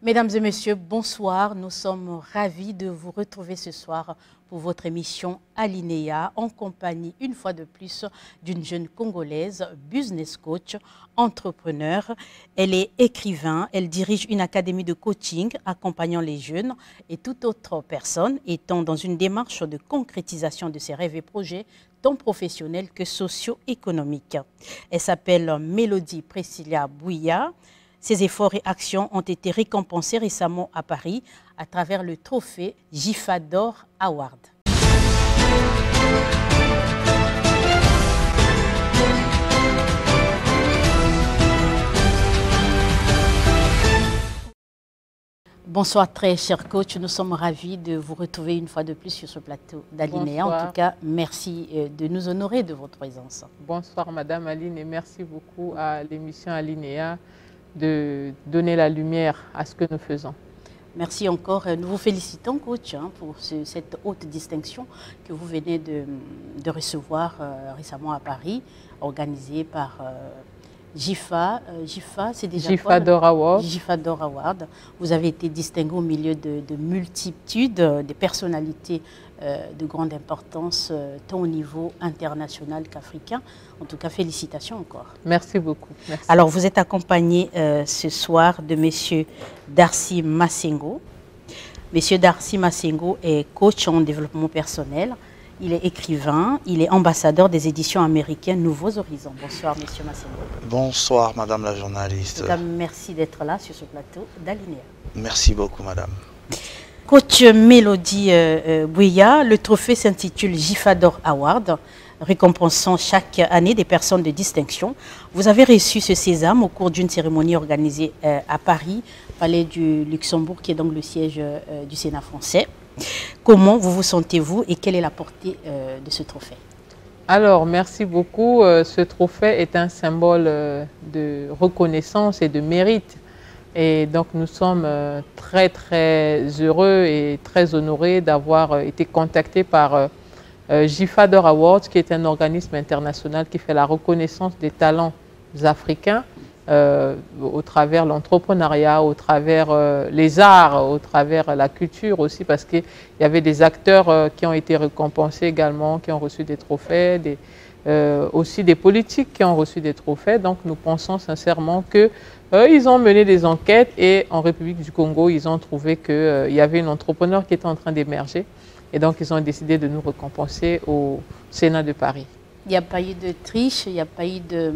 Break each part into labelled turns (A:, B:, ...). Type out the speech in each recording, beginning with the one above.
A: Mesdames et messieurs, bonsoir. Nous sommes ravis de vous retrouver ce soir pour votre émission Alinéa, en compagnie, une fois de plus, d'une jeune Congolaise, business coach, entrepreneur. Elle est écrivain, elle dirige une académie de coaching accompagnant les jeunes et toute autre personne étant dans une démarche de concrétisation de ses rêves et projets, tant professionnels que socio-économiques. Elle s'appelle Mélodie Priscilla Bouya. Ses efforts et actions ont été récompensés récemment à Paris à travers le trophée Jifa d'Or Award. Bonsoir très cher coach, nous sommes ravis de vous retrouver une fois de plus sur ce plateau d'Alinéa. En tout cas, merci de nous honorer de votre présence.
B: Bonsoir Madame Aline et merci beaucoup à l'émission Alinéa de donner la lumière à ce que nous faisons.
A: Merci encore. Nous vous félicitons, coach, pour cette haute distinction que vous venez de recevoir récemment à Paris, organisée par Jifa. C'est déjà
B: Jifa d'Or Award.
A: Jifa d'Or Award. Vous avez été distingué au milieu de multitudes de personnalités de grande importance, tant au niveau international qu'africain. En tout cas, félicitations encore.
B: Merci beaucoup. Merci.
A: Alors, vous êtes accompagné ce soir de M. Darcy Massengo. M. Darcy Massengo est coach en développement personnel. Il est écrivain, il est ambassadeur des éditions américaines Nouveaux Horizons. Bonsoir, M. Massengo.
C: Bonsoir, Madame la journaliste.
A: En tout cas, merci d'être là sur ce plateau d'Alinéa.
C: Merci beaucoup, Madame.
A: Coach Mélodie Bouya, le trophée s'intitule Jifa d'Or Award, récompensant chaque année des personnes de distinction. Vous avez reçu ce sésame au cours d'une cérémonie organisée à Paris, palais du Luxembourg, qui est donc le siège du Sénat français. Comment vous sentez-vous et quelle est la portée de ce trophée?
B: Alors, merci beaucoup. Ce trophée est un symbole de reconnaissance et de mérite. Et donc, nous sommes très, très heureux et très honorés d'avoir été contactés par Jifa d'Or Awards, qui est un organisme international qui fait la reconnaissance des talents africains au travers l'entrepreneuriat, au travers les arts, au travers la culture aussi, parce qu'il y avait des acteurs qui ont été récompensés également, qui ont reçu des trophées, aussi des politiques qui ont reçu des trophées. Donc, nous pensons sincèrement que ils ont mené des enquêtes et en République du Congo, ils ont trouvé qu'il y avait une entrepreneur qui était en train d'émerger. Et donc, ils ont décidé de nous récompenser au Sénat de Paris.
A: Il n'y a pas eu de triche, il n'y a pas eu de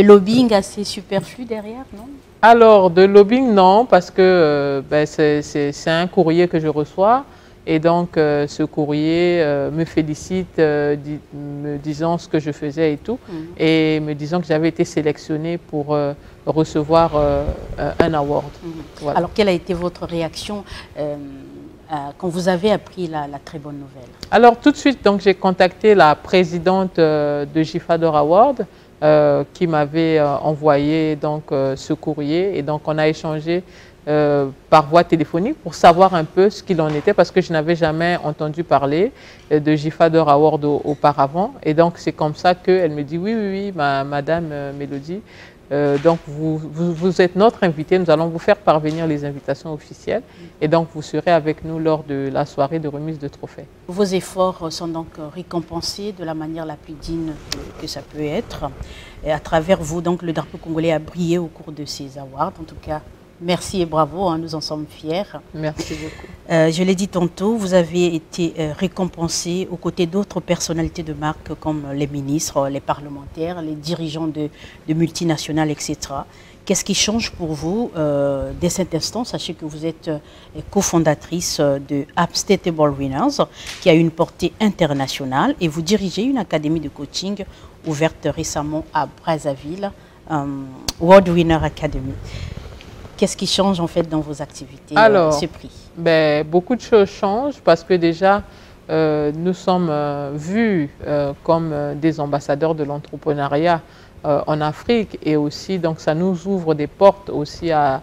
A: lobbying assez superflu derrière, non?
B: Alors, de lobbying, non, parce que c'est un courrier que je reçois. Et donc, ce courrier me félicite, me disant ce que je faisais et tout, et me disant que j'avais été sélectionnée pour recevoir un award. Voilà.
A: Alors, quelle a été votre réaction quand vous avez appris la très bonne nouvelle?
B: Alors, tout de suite, j'ai contacté la présidente de Jifa d'Or Award, qui m'avait envoyé ce courrier, et donc on a échangé par voie téléphonique pour savoir un peu ce qu'il en était, parce que je n'avais jamais entendu parler de Jifa d'Or Award auparavant. Et donc, c'est comme ça qu'elle me dit, oui, madame Mélodie, donc vous êtes notre invitée, nous allons vous faire parvenir les invitations officielles. Et donc, vous serez avec nous lors de la soirée de remise de trophées.
A: Vos efforts sont donc récompensés de la manière la plus digne que ça peut être. Et à travers vous, donc, le drapeau congolais a brillé au cours de ces awards. En tout cas, merci et bravo, nous en sommes fiers.
B: Merci beaucoup.
A: Je l'ai dit tantôt, vous avez été récompensé aux côtés d'autres personnalités de marque comme les ministres, les parlementaires, les dirigeants de multinationales, etc. Qu'est-ce qui change pour vous dès cet instant? Sachez que vous êtes cofondatrice de Upstatable Winners, qui a une portée internationale, et vous dirigez une académie de coaching ouverte récemment à Brazzaville, World Winner Academy. Qu'est-ce qui change en fait dans vos activités, ce prix?
B: Beaucoup de choses changent parce que déjà, nous sommes vus comme des ambassadeurs de l'entrepreneuriat en Afrique, et aussi donc ça nous ouvre des portes aussi à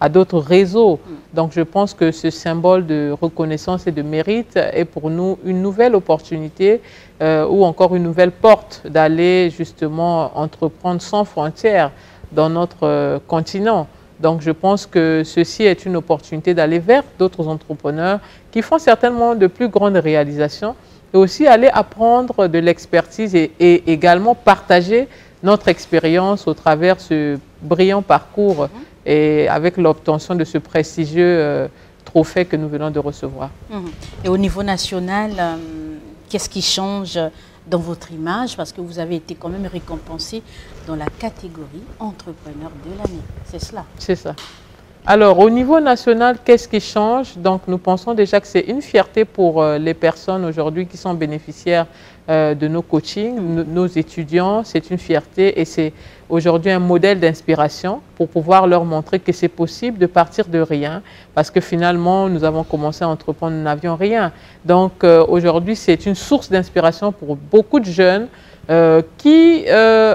B: d'autres réseaux. Donc je pense que ce symbole de reconnaissance et de mérite est pour nous une nouvelle opportunité ou encore une nouvelle porte d'aller justement entreprendre sans frontières dans notre continent. Donc je pense que ceci est une opportunité d'aller vers d'autres entrepreneurs qui font certainement de plus grandes réalisations et aussi aller apprendre de l'expertise et également partager notre expérience au travers de ce brillant parcours et avec l'obtention de ce prestigieux trophée que nous venons de recevoir.
A: Et au niveau national, qu'est-ce qui change dans votre image? Parce que vous avez été quand même récompensé dans la catégorie entrepreneur de l'année. C'est cela?
B: C'est ça. Alors, au niveau national, qu'est-ce qui change? Donc, nous pensons déjà que c'est une fierté pour les personnes aujourd'hui qui sont bénéficiaires de nos coachings, nos étudiants. C'est une fierté et c'est aujourd'hui un modèle d'inspiration pour pouvoir leur montrer que c'est possible de partir de rien parce que finalement, nous avons commencé à entreprendre, nous n'avions rien. Donc, aujourd'hui, c'est une source d'inspiration pour beaucoup de jeunes qui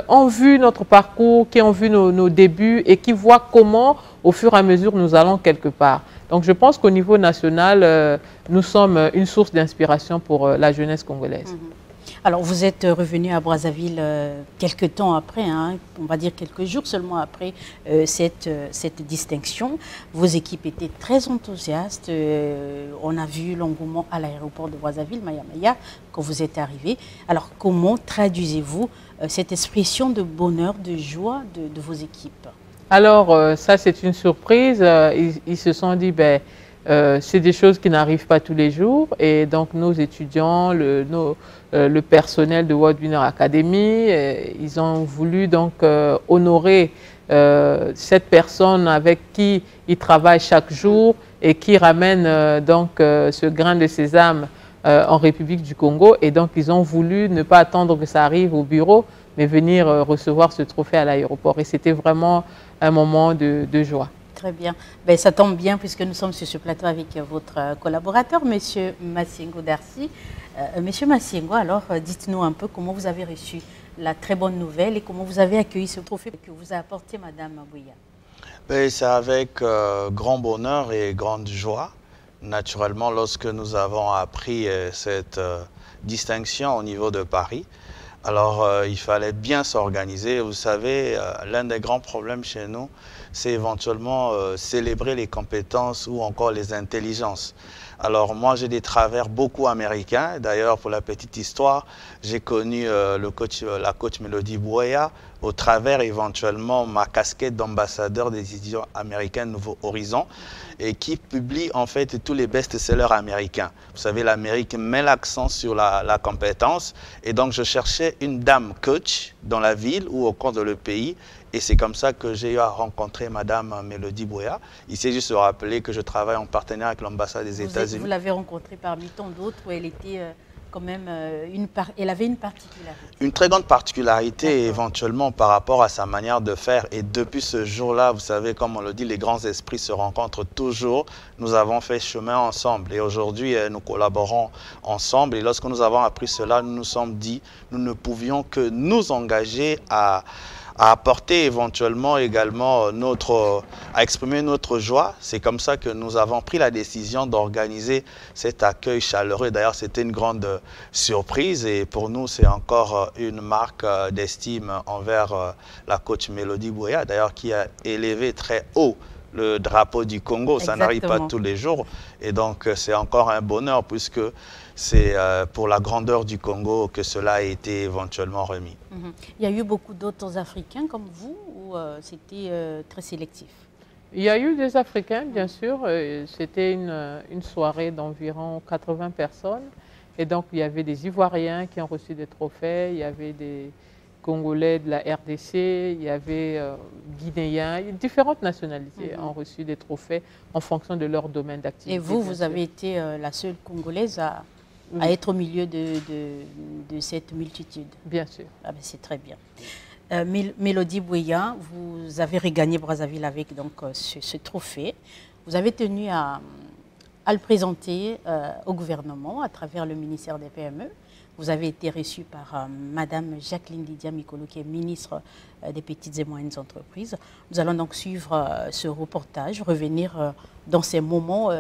B: ont vu notre parcours, qui ont vu nos débuts et qui voient comment, au fur et à mesure, nous allons quelque part. Donc, je pense qu'au niveau national, nous sommes une source d'inspiration pour la jeunesse congolaise.
A: Alors, vous êtes revenu à Brazzaville quelques temps après, hein, on va dire quelques jours seulement après cette distinction. Vos équipes étaient très enthousiastes. On a vu l'engouement à l'aéroport de Brazzaville, Maya Maya, quand vous êtes arrivé. Alors, comment traduisez-vous cette expression de bonheur, de joie de vos équipes?
B: Alors, ça, c'est une surprise. Ils se sont dit, ben, c'est des choses qui n'arrivent pas tous les jours. Et donc, nos étudiants, le personnel de World Winner Academy, ils ont voulu donc honorer cette personne avec qui ils travaillent chaque jour et qui ramène donc ce grain de sésame en République du Congo. Et donc, ils ont voulu ne pas attendre que ça arrive au bureau, mais venir recevoir ce trophée à l'aéroport. Et c'était vraiment un moment de joie.
A: Très bien. Ben, ça tombe bien puisque nous sommes sur ce plateau avec votre collaborateur, M. Massiengo Darcy. M. Massiengo, alors dites-nous un peu comment vous avez reçu la très bonne nouvelle et comment vous avez accueilli ce trophée que vous a apporté Mme Mabouya.
C: Ben, c'est avec grand bonheur et grande joie. Naturellement, lorsque nous avons appris cette distinction au niveau de Paris, alors il fallait bien s'organiser. Vous savez, l'un des grands problèmes chez nous, c'est éventuellement célébrer les compétences ou encore les intelligences. Alors moi, j'ai des travers beaucoup américains. D'ailleurs, pour la petite histoire, j'ai connu la coach Mélodie Bouéa au travers éventuellement ma casquette d'ambassadeur des étudiants américains Nouveau Horizon et qui publie en fait tous les best-sellers américains. Vous savez, l'Amérique met l'accent sur la compétence et donc je cherchais une dame coach dans la ville ou au coin de le pays. Et c'est comme ça que j'ai eu à rencontrer Mme Mélodie Bouéa. Il s'est juste rappelé que je travaille en partenariat avec l'ambassade des États-Unis.
A: Vous l'avez rencontrée parmi tant d'autres où elle était quand même elle avait une particularité.
C: Une très grande particularité éventuellement par rapport à sa manière de faire. Et depuis ce jour-là, vous savez, comme on le dit, les grands esprits se rencontrent toujours. Nous avons fait chemin ensemble et aujourd'hui, nous collaborons ensemble. Et lorsque nous avons appris cela, nous nous sommes dit, nous ne pouvions que nous engager à apporter éventuellement également à exprimer notre joie. C'est comme ça que nous avons pris la décision d'organiser cet accueil chaleureux. D'ailleurs, c'était une grande surprise et pour nous, c'est encore une marque d'estime envers la coach Mélodie Bouéa, d'ailleurs qui a élevé très haut le drapeau du Congo. Ça n'arrive pas tous les jours et donc c'est encore un bonheur puisque c'est pour la grandeur du Congo que cela a été éventuellement remis.
A: Il y a eu beaucoup d'autres Africains comme vous ou c'était très sélectif?
B: Il y a eu des Africains, bien sûr. C'était une soirée d'environ 80 personnes. Et donc, il y avait des Ivoiriens qui ont reçu des trophées, il y avait des Congolais de la RDC, il y avait Guinéens, différentes nationalités ont reçu des trophées en fonction de leur domaine d'activité.
A: Et vous, vous avez été la seule Congolaise à être au milieu de cette multitude.
B: Bien sûr.
A: Ah ben, c'est très bien. Mélodie Bouéa, vous avez regagné Brazzaville avec donc, ce trophée. Vous avez tenu à le présenter au gouvernement à travers le ministère des PME. Vous avez été reçu par Madame Jacqueline Lydia Mikolo, qui est ministre des Petites et Moyennes Entreprises. Nous allons donc suivre ce reportage, revenir dans ces moments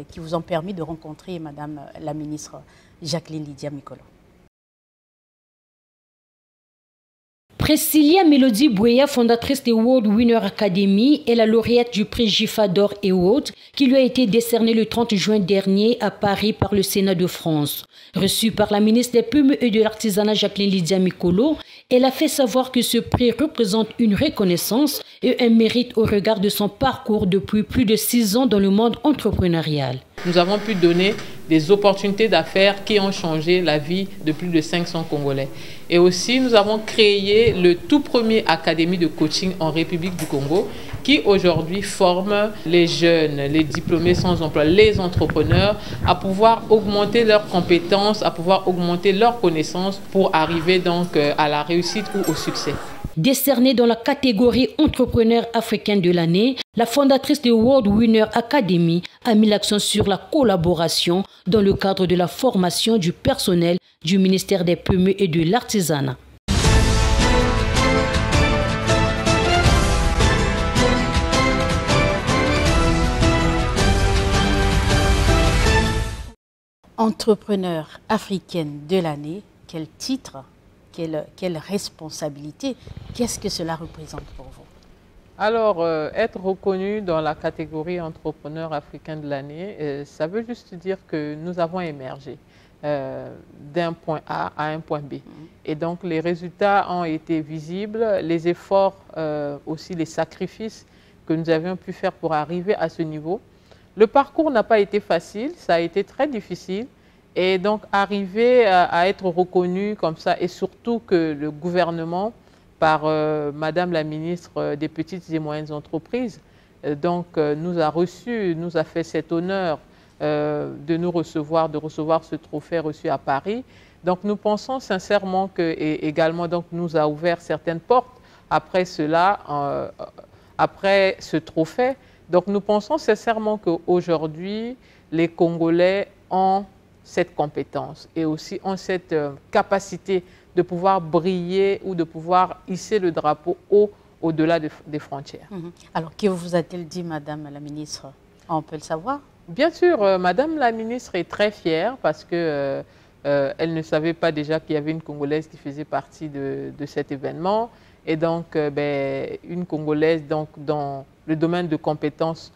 A: qui vous ont permis de rencontrer Madame la ministre Jacqueline Lydia Mikolo.
D: Priscilla Mélodie Bouéa, fondatrice des World Winner Academy, est la lauréate du prix Gifa d'Or Award qui lui a été décerné le 30 juin dernier à Paris par le Sénat de France. Reçue par la ministre des PME et de l'Artisanat Jacqueline Lydia Mikolo, elle a fait savoir que ce prix représente une reconnaissance et un mérite au regard de son parcours depuis plus de 6 ans dans le monde entrepreneurial.
B: Nous avons pu donner des opportunités d'affaires qui ont changé la vie de plus de 500 Congolais. Et aussi, nous avons créé le tout premier académie de coaching en République du Congo qui aujourd'hui forme les jeunes, les diplômés sans emploi, les entrepreneurs à pouvoir augmenter leurs compétences, à pouvoir augmenter leurs connaissances pour arriver donc à la réussite ou au succès.
D: Décernée dans la catégorie entrepreneur africain de l'année, la fondatrice de World Winner Academy a mis l'accent sur la collaboration dans le cadre de la formation du personnel du ministère des PME et de l'Artisanat.
A: Entrepreneur africaine de l'année, quel titre? Quelle responsabilité? Qu'est-ce que cela représente pour vous?
B: Alors, être reconnu dans la catégorie entrepreneur africain de l'année, ça veut juste dire que nous avons émergé d'un point A à un point B. Et donc, les résultats ont été visibles, les efforts, aussi les sacrifices que nous avions pu faire pour arriver à ce niveau. Le parcours n'a pas été facile, ça a été très difficile. Et donc, arriver à être reconnu comme ça, et surtout que le gouvernement, par Madame la ministre des Petites et Moyennes Entreprises, nous a reçus, nous a fait cet honneur de nous recevoir, de recevoir ce trophée reçu à Paris. Donc, nous pensons sincèrement que, et également, donc, nous a ouvert certaines portes après cela, après ce trophée. Donc, nous pensons sincèrement qu'aujourd'hui, les Congolais ont cette compétence et aussi ont cette capacité de pouvoir briller ou de pouvoir hisser le drapeau au-delà des frontières.
A: Alors, que vous a-t-elle dit, Madame la ministre? On peut le savoir?
B: Bien sûr, Madame la ministre est très fière parce que elle ne savait pas déjà qu'il y avait une Congolaise qui faisait partie de cet événement. Et donc, une Congolaise donc, dans le domaine de compétences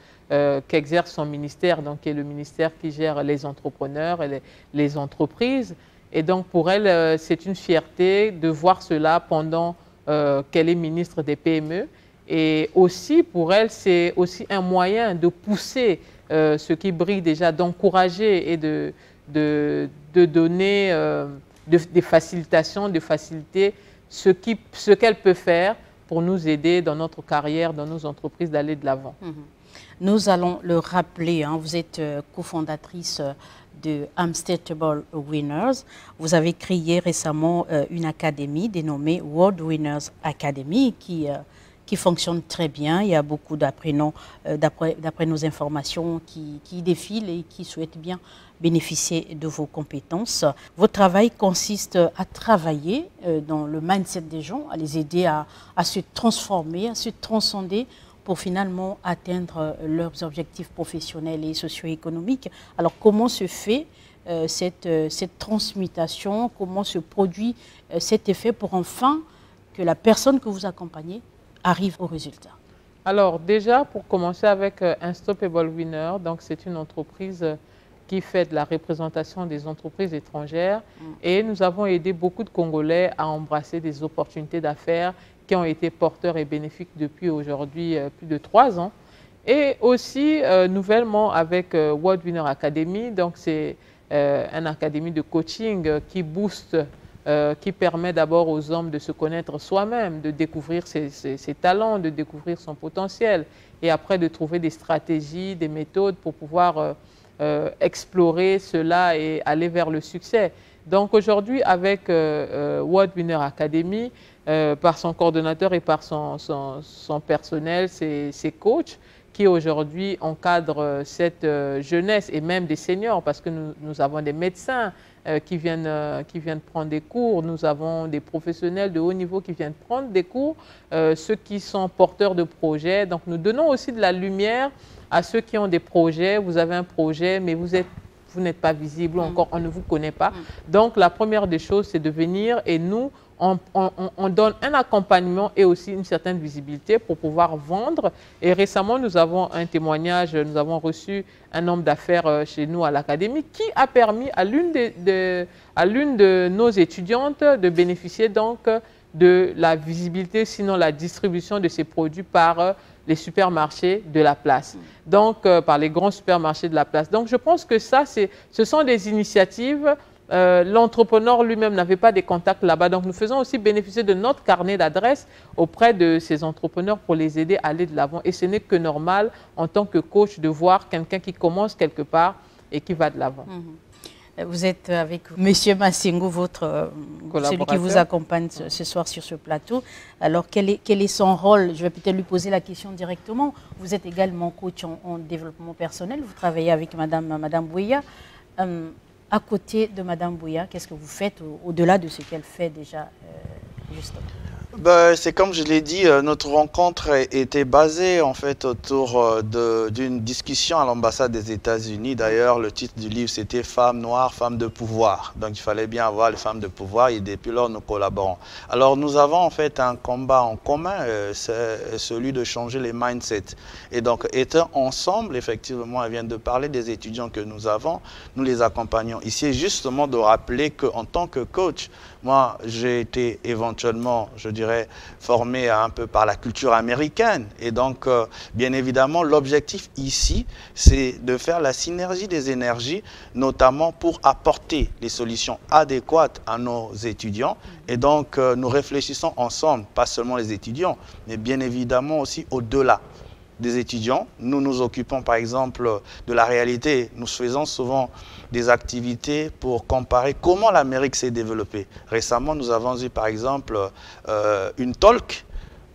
B: qu'exerce son ministère, donc qui est le ministère qui gère les entrepreneurs et les entreprises. Et donc, pour elle, c'est une fierté de voir cela pendant qu'elle est ministre des PME. Et aussi, pour elle, c'est aussi un moyen de pousser ce qui brille déjà, d'encourager et de donner des facilitations, de faciliter ce qu'elle peut faire pour nous aider dans notre carrière, dans nos entreprises, d'aller de l'avant.
A: Nous allons le rappeler, hein, vous êtes cofondatrice de Unstoppable Winners. Vous avez créé récemment une académie dénommée World Winners Academy qui fonctionne très bien. Il y a beaucoup d'apprenants, d'après nos informations, qui défilent et qui souhaitent bien bénéficier de vos compétences. Votre travail consiste à travailler dans le mindset des gens, à les aider à se transformer, à se transcender pour finalement atteindre leurs objectifs professionnels et socio-économiques. Alors, comment se fait cette transmutation? Comment se produit cet effet pour enfin que la personne que vous accompagnez arrive au résultat?
B: Alors, déjà, pour commencer avec Unstoppable Winner, donc c'est une entreprise qui fait de la représentation des entreprises étrangères. Et nous avons aidé beaucoup de Congolais à embrasser des opportunités d'affaires qui ont été porteurs et bénéfiques depuis aujourd'hui plus de 3 ans. Et aussi, nouvellement, avec World Winner Academy, donc c'est une académie de coaching qui booste, qui permet d'abord aux hommes de se connaître soi-même, de découvrir ses talents, de découvrir son potentiel, et après de trouver des stratégies, des méthodes pour pouvoir explorer cela et aller vers le succès. Donc aujourd'hui, avec World Winner Academy, par son coordonnateur et par son personnel, ses coachs, qui aujourd'hui encadrent cette jeunesse et même des seniors, parce que nous avons des médecins qui viennent prendre des cours, nous avons des professionnels de haut niveau qui viennent prendre des cours, ceux qui sont porteurs de projets. Donc nous donnons aussi de la lumière à ceux qui ont des projets. Vous avez un projet, mais vous n'êtes pas visible, encore on ne vous connaît pas. Donc la première des choses, c'est de venir et nous, on donne un accompagnement et aussi une certaine visibilité pour pouvoir vendre. Et récemment, nous avons un témoignage, nous avons reçu un homme d'affaires chez nous à l'Académie qui a permis à l'une de nos étudiantes de bénéficier donc de la visibilité, sinon la distribution de ces produits par les supermarchés de la place, donc par les grands supermarchés de la place. Donc je pense que ça, ce sont des initiatives. L'entrepreneur lui-même n'avait pas des contacts là-bas, donc nous faisons aussi bénéficier de notre carnet d'adresses auprès de ces entrepreneurs pour les aider à aller de l'avant. Et ce n'est que normal en tant que coach de voir quelqu'un qui commence quelque part et qui va de l'avant.
A: Vous êtes avec M. Massingo, celui qui vous accompagne ce soir sur ce plateau. Alors, quel est son rôle? Je vais peut-être lui poser la question directement. Vous êtes également coach en développement personnel. Vous travaillez avec Madame Bouya. À côté de Madame Bouya, qu'est-ce que vous faites au-delà de ce qu'elle fait déjà, justement?
C: C'est comme je l'ai dit, notre rencontre était basée en fait autour d'une discussion à l'ambassade des États-Unis. D'ailleurs, le titre du livre c'était Femmes noires, femmes de pouvoir. Donc il fallait bien avoir les femmes de pouvoir et depuis lors nous collaborons. Alors nous avons en fait un combat en commun, c'est celui de changer les mindsets. Et donc étant ensemble, effectivement, elle vient de parler des étudiants que nous avons, nous les accompagnons. Ici, c'est justement de rappeler qu'en tant que coach, moi j'ai été éventuellement, je dirais, formé un peu par la culture américaine. Et donc, bien évidemment, l'objectif ici, c'est de faire la synergie des énergies, notamment pour apporter les solutions adéquates à nos étudiants. Et donc, nous réfléchissons ensemble, pas seulement les étudiants, mais bien évidemment aussi au-delà des étudiants. Nous nous occupons par exemple de la réalité. Nous faisons souvent des activités pour comparer comment l'Amérique s'est développée. Récemment, nous avons eu par exemple une talk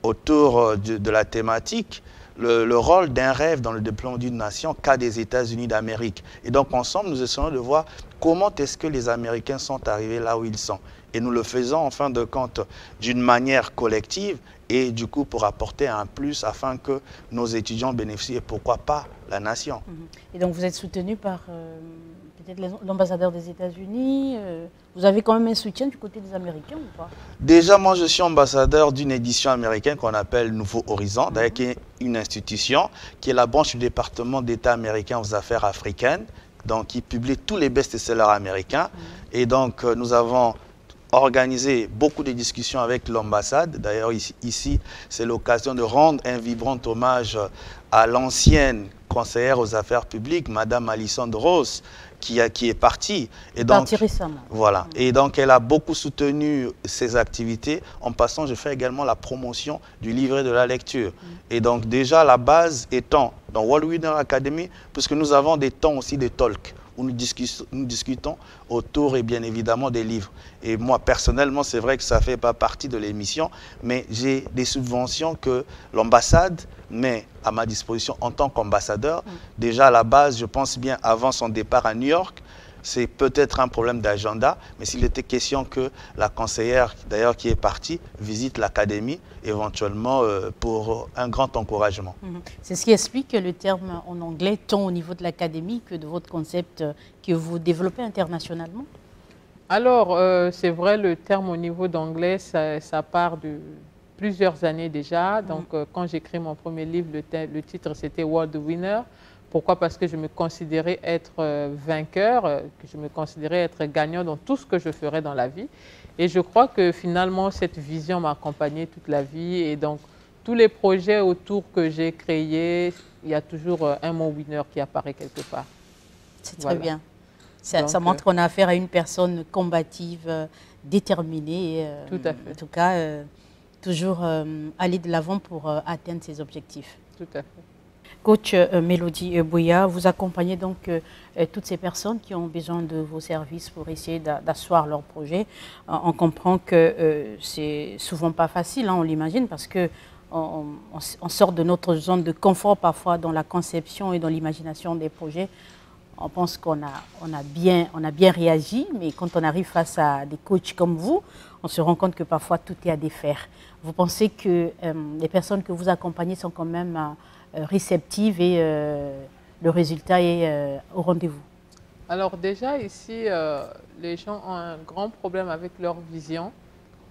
C: autour de la thématique le rôle d'un rêve dans le développement d'une nation qu'a des États-Unis d'Amérique. Et donc ensemble, nous essayons de voir comment est-ce que les Américains sont arrivés là où ils sont. Et nous le faisons en fin de compte d'une manière collective et du coup pour apporter un plus afin que nos étudiants bénéficient et pourquoi pas la nation.
A: Et donc vous êtes soutenu par peut-être l'ambassadeur des États-Unis. Vous avez quand même un soutien du côté des Américains ou pas?
C: Déjà, moi je suis ambassadeur d'une édition américaine qu'on appelle Nouveau Horizon, d'ailleurs qui est une institution qui est la branche du département d'État américain aux affaires africaines, donc qui publie tous les best-sellers américains. Et donc nous avons organisé beaucoup de discussions avec l'ambassade. D'ailleurs, ici, c'est l'occasion de rendre un vibrant hommage à l'ancienne conseillère aux affaires publiques, Madame Alissandre Rose, qui est partie. Et donc,
A: récemment.
C: Voilà. Et donc, elle a beaucoup soutenu ces activités. En passant, je fais également la promotion du livret de la lecture. Et donc, déjà, la base étant dans World Winner Academy, puisque nous avons des temps aussi de talk, où nous discutons autour et bien évidemment des livres. Et moi, personnellement, c'est vrai que ça ne fait pas partie de l'émission, mais j'ai des subventions que l'ambassade met à ma disposition en tant qu'ambassadeur. Déjà, à la base, je pense bien avant son départ à New York, c'est peut-être un problème d'agenda, mais s'il était question que la conseillère, d'ailleurs qui est partie, visite l'académie, éventuellement pour un grand encouragement.
A: C'est ce qui explique le terme en anglais, tant au niveau de l'académie que de votre concept que vous développez internationalement?
B: Alors, c'est vrai, le terme au niveau d'anglais, ça part de plusieurs années déjà. Donc, quand j'ai écrit mon premier livre, le titre c'était World Winner. Pourquoi? Parce que je me considérais être vainqueur, que je me considérais être gagnant dans tout ce que je ferais dans la vie. Et je crois que finalement, cette vision m'a accompagnée toute la vie. Et donc, tous les projets autour que j'ai créés, il y a toujours un mot winner qui apparaît quelque part.
A: C'est très bien. Ça montre qu'on a affaire à une personne combative, déterminée.
B: Tout à fait.
A: En tout cas, toujours aller de l'avant pour atteindre ses objectifs.
B: Tout à fait.
A: Coach Mélodie Bouya, vous accompagnez donc toutes ces personnes qui ont besoin de vos services pour essayer d'asseoir leur projet. On comprend que c'est souvent pas facile, hein, on l'imagine, parce que on sort de notre zone de confort parfois dans la conception et dans l'imagination des projets. On pense qu'on a bien réagi, mais quand on arrive face à des coachs comme vous, on se rend compte que parfois tout est à défaire. Vous pensez que les personnes que vous accompagnez sont quand même réceptives et le résultat est au rendez-vous? Alors
B: déjà ici, les gens ont un grand problème avec leur vision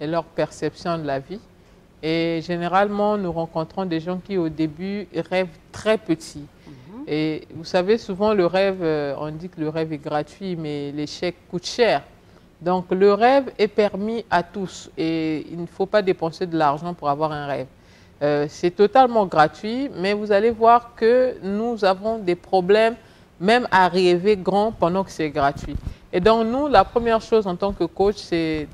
B: et leur perception de la vie. Et généralement, nous rencontrons des gens qui, au début, rêvent très petits. Et vous savez, souvent, le rêve, on dit que le rêve est gratuit, mais l'échec coûte cher. Donc, le rêve est permis à tous et il ne faut pas dépenser de l'argent pour avoir un rêve. C'est totalement gratuit, mais vous allez voir que nous avons des problèmes même à rêver grand pendant que c'est gratuit. Et donc, nous, la première chose en tant que coach, c'est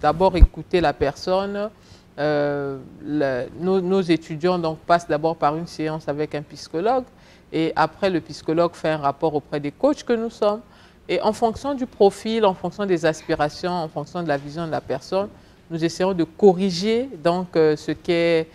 B: d'abord écouter la personne. Nos étudiants donc, passent d'abord par une séance avec un psychologue et après, le psychologue fait un rapport auprès des coachs que nous sommes. Et en fonction du profil, en fonction des aspirations, en fonction de la vision de la personne, nous essayons de corriger donc, ce qu'est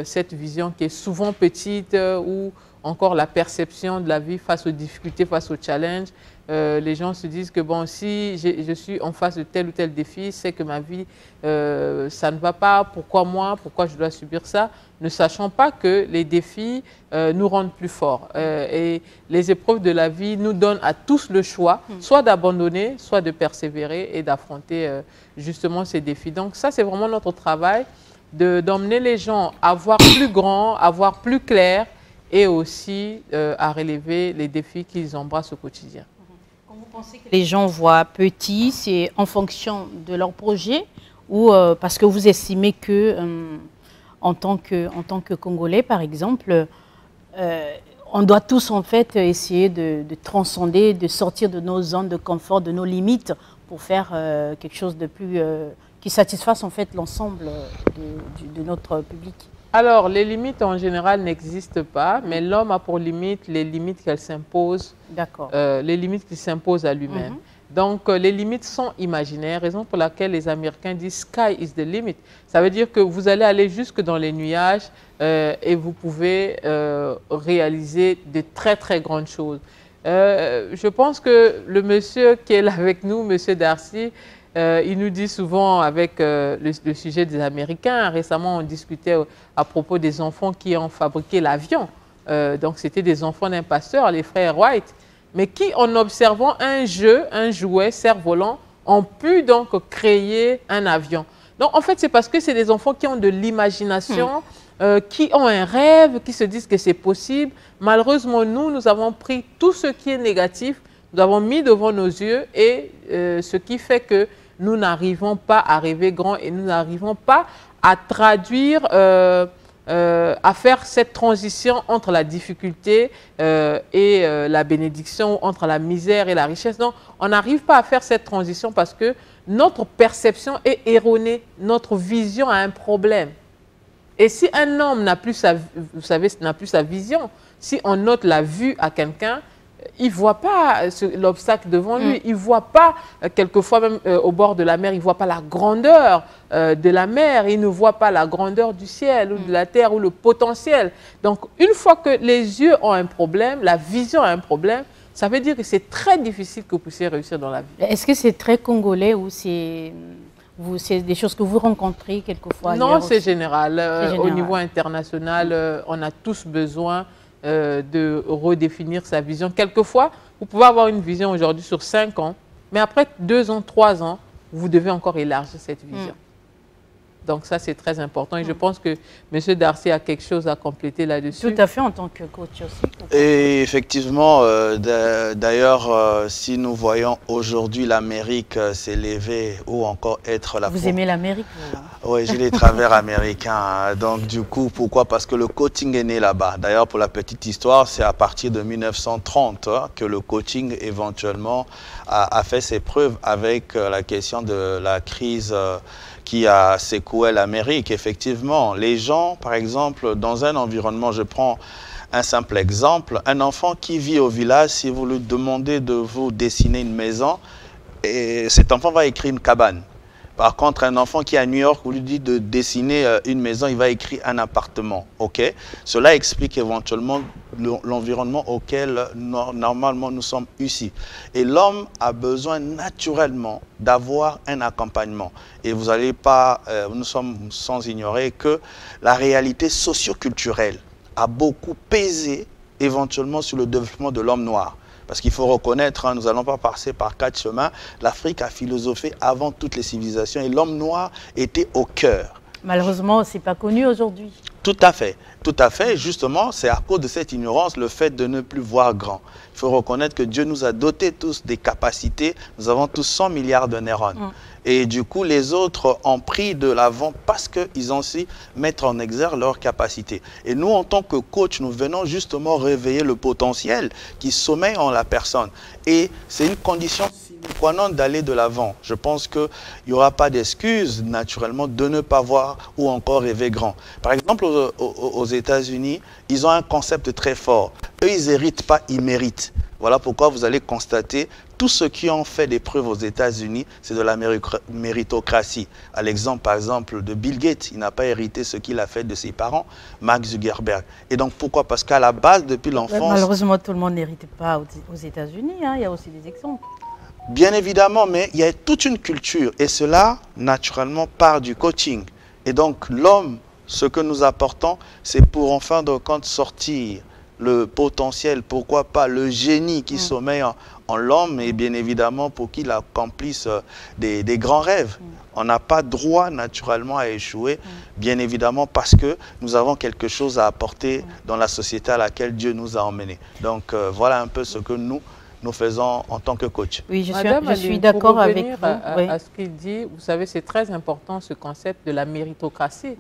B: cette vision qui est souvent petite ou encore la perception de la vie face aux difficultés, face aux challenges. Les gens se disent que bon, si je suis en face de tel ou tel défi, c'est que ma vie, ça ne va pas. Pourquoi moi? Pourquoi je dois subir ça? Ne sachant pas que les défis nous rendent plus forts. Et les épreuves de la vie nous donnent à tous le choix, soit d'abandonner, soit de persévérer et d'affronter justement ces défis. Donc ça, c'est vraiment notre travail, d'emmener les gens à voir plus grand, à voir plus clair et aussi à relever les défis qu'ils embrassent au quotidien.
A: Quand vous pensez que les gens voient petit, c'est en fonction de leur projet ou parce que vous estimez que en tant que Congolais, par exemple, on doit tous en fait essayer de transcender, de sortir de nos zones de confort, de nos limites pour faire quelque chose de plus qui satisfasse en fait l'ensemble de notre public.
B: Alors, les limites en général n'existent pas, mais l'homme a pour limite les limites qu'elle s'impose, les limites qu'il s'impose à lui-même. Donc, les limites sont imaginaires, raison pour laquelle les Américains disent « sky is the limit ». Ça veut dire que vous allez aller jusque dans les nuages et vous pouvez réaliser de très, très grandes choses. Je pense que le monsieur qui est là avec nous, monsieur Darcy, il nous dit souvent avec le sujet des Américains, récemment on discutait à propos des enfants qui ont fabriqué l'avion. Donc c'était des enfants d'un pasteur, les frères White, mais qui en observant un jouet cerf-volant, ont pu donc créer un avion. Donc en fait c'est parce que c'est des enfants qui ont de l'imagination, qui ont un rêve, qui se disent que c'est possible. Malheureusement nous avons pris tout ce qui est négatif, nous avons mis devant nos yeux et ce qui fait que nous n'arrivons pas à rêver grand et nous n'arrivons pas à traduire, à faire cette transition entre la difficulté et la bénédiction, entre la misère et la richesse. Donc, on n'arrive pas à faire cette transition parce que notre perception est erronée, notre vision a un problème. Et si un homme n'a plus n'a plus sa vision, si on ôte la vue à quelqu'un, il ne voit pas l'obstacle devant lui, il ne voit pas, quelquefois même au bord de la mer, il ne voit pas la grandeur de la mer, il ne voit pas la grandeur du ciel ou de la terre ou le potentiel. Donc, une fois que les yeux ont un problème, la vision a un problème, ça veut dire que c'est très difficile que vous puissiez réussir dans la vie.
A: Est-ce que c'est très congolais ou c'est des choses que vous rencontrez quelquefois?
B: Non, c'est général. Au niveau international, on a tous besoin de redéfinir sa vision. Quelquefois, vous pouvez avoir une vision aujourd'hui sur 5 ans, mais après 2 ans, 3 ans, vous devez encore élargir cette vision. Donc ça, c'est très important. Et je pense que M. Darcy a quelque chose à compléter là-dessus.
A: Tout à fait, en tant que coach aussi.
C: Et effectivement, d'ailleurs, si nous voyons aujourd'hui l'Amérique s'élever ou encore être la...
A: Vous aimez l'Amérique?
C: Oui, j'ai les travers américains. Donc du coup, pourquoi? Parce que le coaching est né là-bas. D'ailleurs, pour la petite histoire, c'est à partir de 1930 que le coaching éventuellement a fait ses preuves avec la question de la crise qui a secoué l'Amérique. Effectivement, les gens, par exemple, dans un environnement, je prends un simple exemple, un enfant qui vit au village, si vous lui demandez de vous dessiner une maison, et cet enfant va écrire une cabane. Par contre, un enfant qui est à New York, vous lui dites de dessiner une maison, il va écrire un appartement. Okay? Cela explique éventuellement l'environnement auquel normalement nous sommes ici. Et l'homme a besoin naturellement d'avoir un accompagnement. Et vous n'allez pas, nous sommes sans ignorer que la réalité socio-culturelle a beaucoup pesé éventuellement sur le développement de l'homme noir. Parce qu'il faut reconnaître, hein, nous n'allons pas passer par 4 chemins. L'Afrique a philosophé avant toutes les civilisations et l'homme noir était au cœur.
A: Malheureusement, ce n'est pas connu aujourd'hui.
C: Tout à fait. Tout à fait. Justement, c'est à cause de cette ignorance, le fait de ne plus voir grand. Il faut reconnaître que Dieu nous a dotés tous des capacités. Nous avons tous 100 milliards de neurones. Et du coup, les autres ont pris de l'avant parce qu'ils ont su mettre en exergue leurs capacités. Et nous, en tant que coach, nous venons justement réveiller le potentiel qui sommeille en la personne. Et c'est une condition sine qua non d'aller de l'avant. Je pense qu'il n'y aura pas d'excuse, naturellement, de ne pas voir ou encore rêver grand. Par exemple, aux États-Unis, ils ont un concept très fort. Eux, ils n'héritent pas, ils méritent. Voilà pourquoi vous allez constater, tous ceux qui ont fait des preuves aux États-Unis, c'est de la méritocratie. À l'exemple, par exemple, de Bill Gates, il n'a pas hérité ce qu'il a fait de ses parents, Mark Zuckerberg. Et donc, pourquoi? Parce qu'à la base, depuis l'enfance...
A: Malheureusement, tout le monde n'hérite pas aux États-Unis, hein. Il y a aussi des exemples.
C: Bien évidemment, mais il y a toute une culture. Et cela, naturellement, part du coaching. Et donc, l'homme, ce que nous apportons, c'est pour, en fin de compte, sortir le potentiel, pourquoi pas le génie qui sommeille en l'homme, et bien évidemment pour qu'il accomplisse des grands rêves. On n'a pas droit naturellement à échouer, bien évidemment parce que nous avons quelque chose à apporter dans la société à laquelle Dieu nous a emmenés. Donc voilà un peu ce que nous faisons en tant que coach.
A: Oui, je suis d'accord avec vous.
B: À ce qu'il dit, vous savez, c'est très important ce concept de la méritocratie.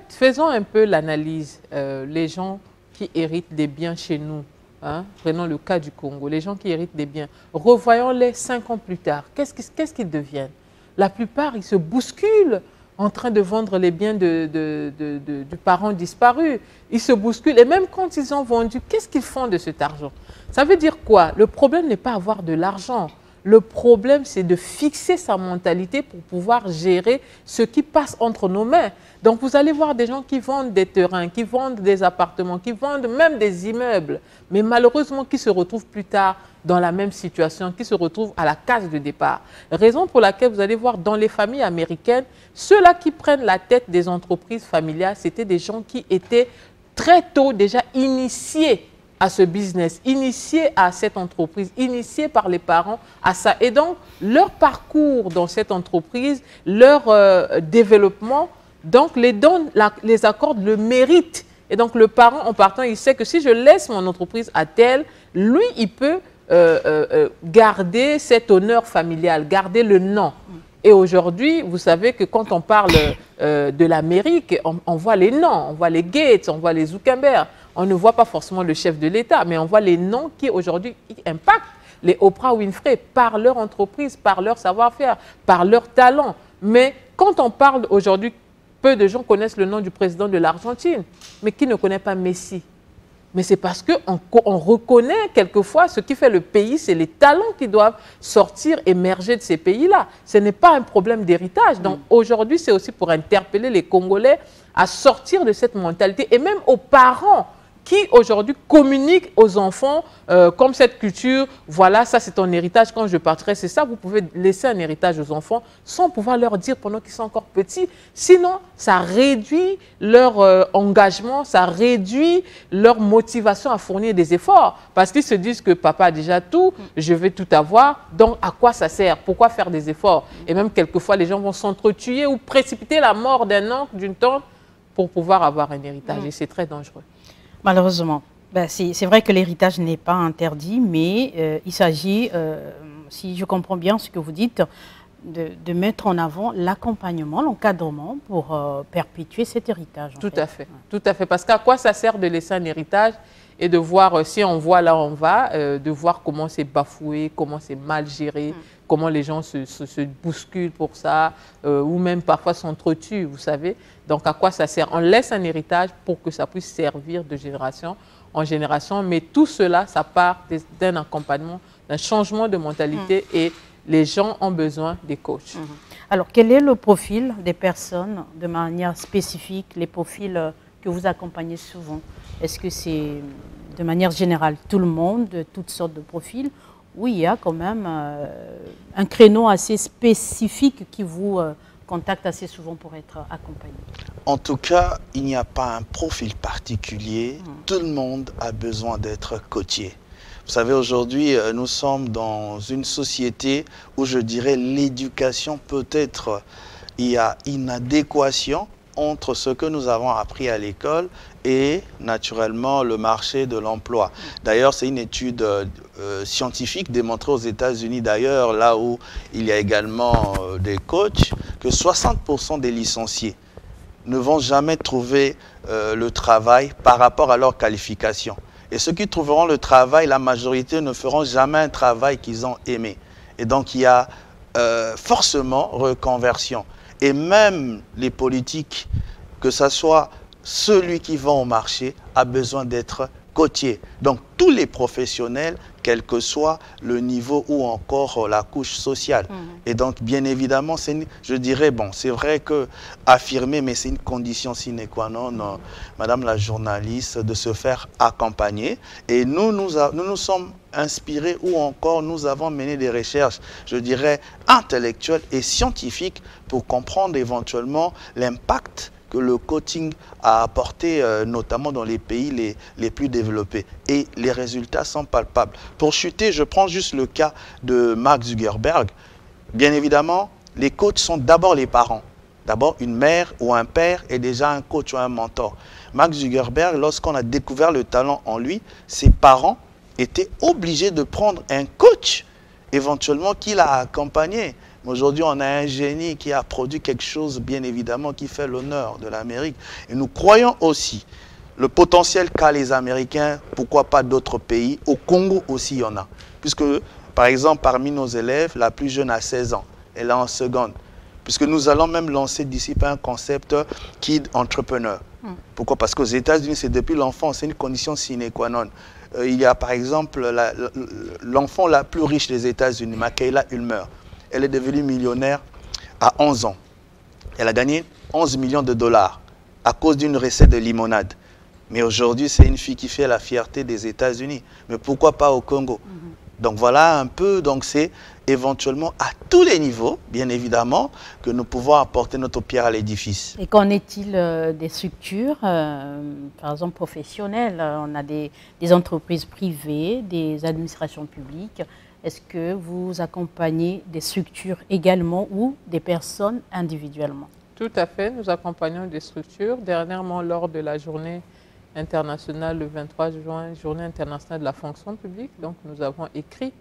B: Faisons un peu l'analyse. Les gens qui héritent des biens chez nous, hein, prenons le cas du Congo, les gens qui héritent des biens, revoyons-les 5 ans plus tard, qu'est-ce qu'ils deviennent? La plupart, ils se bousculent en train de vendre les biens du parent disparu. Ils se bousculent et même quand ils ont vendu, qu'est-ce qu'ils font de cet argent? Ça veut dire quoi? Le problème n'est pas avoir de l'argent. Le problème, c'est de fixer sa mentalité pour pouvoir gérer ce qui passe entre nos mains. Donc, vous allez voir des gens qui vendent des terrains, qui vendent des appartements, qui vendent même des immeubles, mais malheureusement qui se retrouvent plus tard dans la même situation, qui se retrouvent à la case de départ. Raison pour laquelle vous allez voir dans les familles américaines, ceux-là qui prennent la tête des entreprises familiales, c'était des gens qui étaient très tôt déjà initiés à ce business, initié à cette entreprise, initié par les parents à ça. Et donc, leur parcours dans cette entreprise, leur développement, donc les accorde le mérite. Et donc, le parent, en partant, il sait que si je laisse mon entreprise à tel, lui, il peut garder cet honneur familial, garder le nom. Et aujourd'hui, vous savez que quand on parle de l'Amérique, on voit les noms, on voit les Gates, on voit les Zuckerberg. On ne voit pas forcément le chef de l'État, mais on voit les noms qui aujourd'hui impactent les Oprah Winfrey par leur entreprise, par leur savoir-faire, par leur talent. Mais quand on parle aujourd'hui, peu de gens connaissent le nom du président de l'Argentine, mais qui ne connaît pas Messi? Mais c'est parce qu'on reconnaît quelquefois ce qui fait le pays, c'est les talents qui doivent sortir, émerger de ces pays-là. Ce n'est pas un problème d'héritage. Donc aujourd'hui, c'est aussi pour interpeller les Congolais à sortir de cette mentalité et même aux parents qui aujourd'hui communiquent aux enfants comme cette culture, voilà, ça c'est ton héritage, quand je partirai, c'est ça, vous pouvez laisser un héritage aux enfants sans pouvoir leur dire pendant qu'ils sont encore petits. Sinon, ça réduit leur engagement, ça réduit leur motivation à fournir des efforts parce qu'ils se disent que papa a déjà tout, je vais tout avoir, donc à quoi ça sert? Pourquoi faire des efforts? Et même quelquefois, les gens vont s'entretuer ou précipiter la mort d'un oncle, d'une tante pour pouvoir avoir un héritage et c'est très dangereux.
A: Malheureusement. Ben, c'est vrai que l'héritage n'est pas interdit, mais il s'agit, si je comprends bien ce que vous dites, de mettre en avant l'accompagnement, l'encadrement pour perpétuer cet héritage.
B: Tout à fait, tout à fait. Parce qu'à quoi ça sert de laisser un héritage et de voir, si on voit là où on va, de voir comment c'est bafoué, comment c'est mal géré, comment les gens se bousculent pour ça, ou même parfois s'entretuent, vous savez. Donc, à quoi ça sert? On laisse un héritage pour que ça puisse servir de génération en génération, mais tout cela, ça part d'un accompagnement, d'un changement de mentalité et les gens ont besoin des coachs.
A: Alors, quel est le profil des personnes de manière spécifique, les profils que vous accompagnez souvent? Est-ce que c'est de manière générale tout le monde, de toutes sortes de profils, ou il y a quand même un créneau assez spécifique qui vous contacte assez souvent pour être accompagné?
C: En tout cas, il n'y a pas un profil particulier. Tout le monde a besoin d'être coaché. Vous savez, aujourd'hui, nous sommes dans une société où je dirais l'éducation peut-être, il y a inadéquation entre ce que nous avons appris à l'école et naturellement le marché de l'emploi. D'ailleurs, c'est une étude scientifique démontrée aux États-Unis, d'ailleurs, là où il y a également des coachs, que 60% des licenciés ne vont jamais trouver le travail par rapport à leur qualification. Et ceux qui trouveront le travail, la majorité ne feront jamais un travail qu'ils ont aimé. Et donc, il y a forcément reconversion. Et même les politiques, que ce soit celui qui va au marché, a besoin d'être coaché. Donc, tous les professionnels, quel que soit le niveau ou encore la couche sociale. Et donc, bien évidemment, je dirais, bon, c'est vrai que affirmer, mais c'est une condition sine qua non, Madame la journaliste, de se faire accompagner. Et nous sommes inspirés ou encore nous avons mené des recherches, je dirais, intellectuelles et scientifiques pour comprendre éventuellement l'impact que le coaching a apporté, notamment dans les pays les plus développés. Et les résultats sont palpables. Pour chuter, je prends juste le cas de Mark Zuckerberg. Bien évidemment, les coachs sont d'abord les parents. D'abord, une mère ou un père est déjà un coach ou un mentor. Mark Zuckerberg, lorsqu'on a découvert le talent en lui, ses parents étaient obligés de prendre un coach, éventuellement, qui l'a accompagné. Aujourd'hui, on a un génie qui a produit quelque chose, bien évidemment, qui fait l'honneur de l'Amérique. Et nous croyons aussi le potentiel qu'a les Américains, pourquoi pas d'autres pays. Au Congo aussi, il y en a. Puisque, par exemple, parmi nos élèves, la plus jeune a 16 ans. Elle est en seconde. Puisque nous allons même lancer d'ici un concept Kid Entrepreneur. Pourquoi? Parce qu'aux États-Unis, c'est depuis l'enfance, c'est une condition sine qua non. Il y a, par exemple, l'enfant la plus riche des États-Unis, Michaela Ulmer. Elle est devenue millionnaire à 11 ans. Elle a gagné 11 millions de dollars à cause d'une recette de limonade. Mais aujourd'hui, c'est une fille qui fait la fierté des États-Unis. Mais pourquoi pas au Congo? Donc voilà un peu, donc c'est éventuellement à tous les niveaux, bien évidemment, que nous pouvons apporter notre pierre à l'édifice.
A: Et qu'en est-il des structures, par exemple professionnelles? On a des entreprises privées, des administrations publiques. Est-ce que vous accompagnez des structures également ou des personnes individuellement?
B: Tout à fait, nous accompagnons des structures. Dernièrement, lors de la journée internationale, le 23 juin, journée internationale de la fonction publique, donc nous avons écrit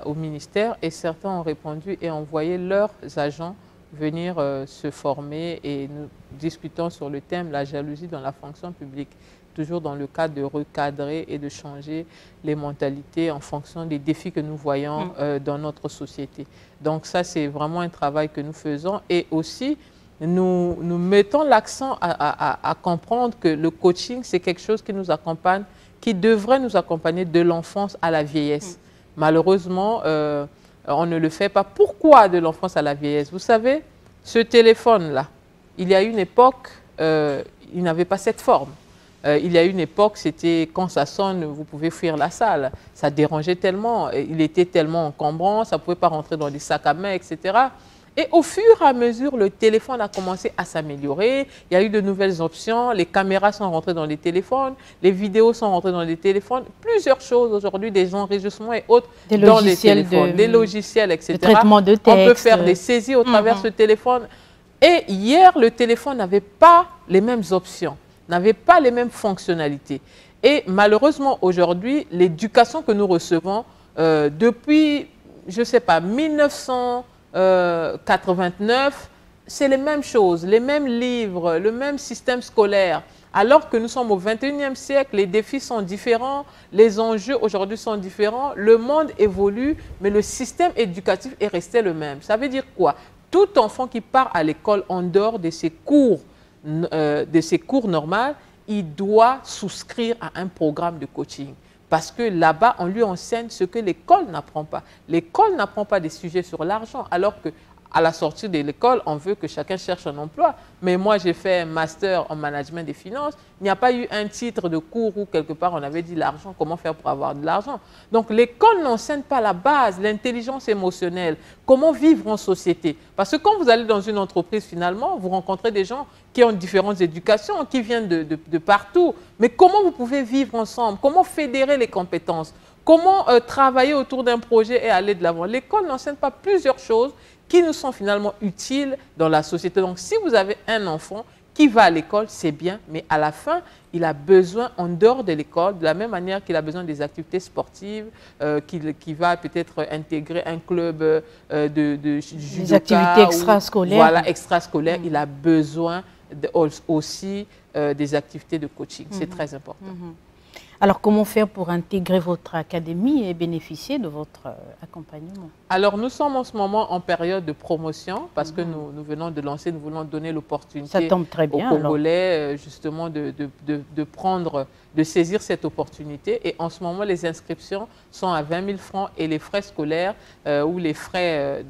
B: au ministère et certains ont répondu et envoyé leurs agents venir se former et nous discutons sur le thème la jalousie dans la fonction publique. Toujours dans le cadre de recadrer et de changer les mentalités en fonction des défis que nous voyons dans notre société. Donc ça, c'est vraiment un travail que nous faisons. Et aussi, nous mettons l'accent à comprendre que le coaching, c'est quelque chose qui nous accompagne, qui devrait nous accompagner de l'enfance à la vieillesse. Malheureusement, on ne le fait pas. Pourquoi de l'enfance à la vieillesse? Vous savez, ce téléphone-là, il y a une époque, il n'avait pas cette forme. Il y a une époque, c'était quand ça sonne, vous pouvez fuir la salle. Ça dérangeait tellement, il était tellement encombrant, ça ne pouvait pas rentrer dans des sacs à main, etc. Et au fur et à mesure, le téléphone a commencé à s'améliorer. Il y a eu de nouvelles options, les caméras sont rentrées dans les téléphones, les vidéos sont rentrées dans les téléphones. Plusieurs choses aujourd'hui, des enregistrements et autres dans les téléphones, des logiciels, etc.
A: Le traitement de texte.
B: On peut faire des saisies au travers de ce téléphone. Et hier, le téléphone n'avait pas les mêmes options, n'avait pas les mêmes fonctionnalités. Et malheureusement, aujourd'hui, l'éducation que nous recevons depuis, je ne sais pas, 1989, c'est les mêmes choses, les mêmes livres, le même système scolaire. Alors que nous sommes au XXIe siècle, les défis sont différents, les enjeux aujourd'hui sont différents, le monde évolue, mais le système éducatif est resté le même. Ça veut dire quoi? Tout enfant qui part à l'école en dehors de ses cours normaux, il doit souscrire à un programme de coaching. Parce que là-bas, on lui enseigne ce que l'école n'apprend pas. L'école n'apprend pas des sujets sur l'argent, alors qu'à la sortie de l'école, on veut que chacun cherche un emploi. Mais moi, j'ai fait un master en management des finances. Il n'y a pas eu un titre de cours où quelque part on avait dit l'argent, comment faire pour avoir de l'argent. Donc l'école n'enseigne pas la base, l'intelligence émotionnelle, comment vivre en société. Parce que quand vous allez dans une entreprise, finalement, vous rencontrez des gens qui ont différentes éducations, qui viennent de partout. Mais comment vous pouvez vivre ensemble? Comment fédérer les compétences? comment travailler autour d'un projet et aller de l'avant. L'école n'enseigne pas plusieurs choses qui nous sont finalement utiles dans la société. Donc, si vous avez un enfant qui va à l'école, c'est bien, mais à la fin, il a besoin, en dehors de l'école, de la même manière qu'il a besoin des activités sportives, qu'il va peut-être intégrer un club de judoka,
A: des activités extrascolaires.
B: Voilà, extrascolaires. Il a besoin aussi des activités de coaching. C'est très important.
A: Alors, comment faire pour intégrer votre académie et bénéficier de votre accompagnement? Alors,
B: nous sommes en ce moment en période de promotion parce que nous venons de lancer, nous voulons donner l'opportunité aux Congolais justement de saisir cette opportunité. Et en ce moment, les inscriptions sont à 20 000 francs et les frais scolaires ou les frais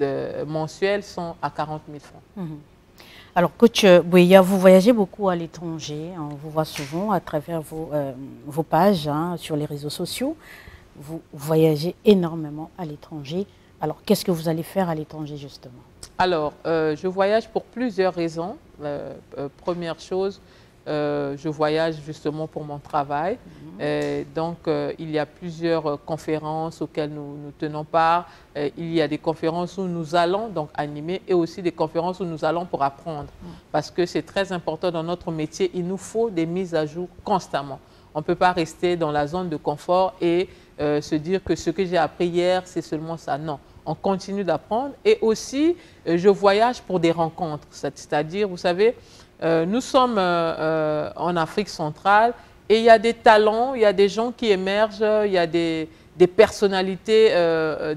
B: mensuels sont à 40 000 francs.
A: Alors, coach Bouéya, vous voyagez beaucoup à l'étranger. On vous voit souvent à travers vos pages sur les réseaux sociaux. Vous voyagez énormément à l'étranger. Alors, qu'est-ce que vous allez faire à l'étranger, justement? Alors,
B: je voyage pour plusieurs raisons. Première chose, je voyage justement pour mon travail. Donc, il y a plusieurs conférences auxquelles nous tenons part. Il y a des conférences où nous allons donc animer et aussi des conférences où nous allons pour apprendre. Parce que c'est très important dans notre métier. Il nous faut des mises à jour constamment. On ne peut pas rester dans la zone de confort et se dire que ce que j'ai appris hier, c'est seulement ça. Non, on continue d'apprendre. Et aussi, je voyage pour des rencontres. C'est-à-dire, vous savez, nous sommes en Afrique centrale et il y a des talents, il y a des gens qui émergent, il y a des personnalités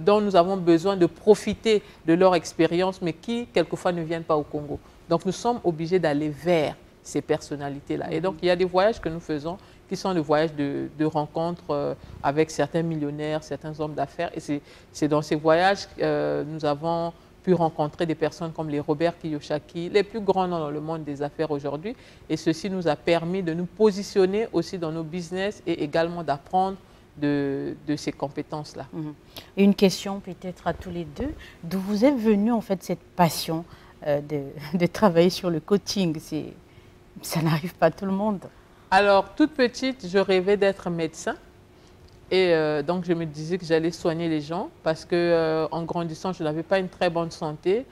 B: dont nous avons besoin de profiter de leur expérience, mais qui, quelquefois, ne viennent pas au Congo. Donc, nous sommes obligés d'aller vers ces personnalités-là. Et donc, il y a des voyages que nous faisons qui sont des voyages de rencontres avec certains millionnaires, certains hommes d'affaires. Et c'est dans ces voyages que nous avons pu rencontrer des personnes comme les Robert Kiyosaki, les plus grands dans le monde des affaires aujourd'hui. Et ceci nous a permis de nous positionner aussi dans nos business et également d'apprendre de ces compétences-là.
A: Une question peut-être à tous les deux. D'où vous est venue en fait cette passion de travailler sur le coaching? Ça n'arrive pas à tout le monde.
B: Alors, toute petite, je rêvais d'être médecin. Et donc, je me disais que j'allais soigner les gens parce que en grandissant, je n'avais pas une très bonne santé.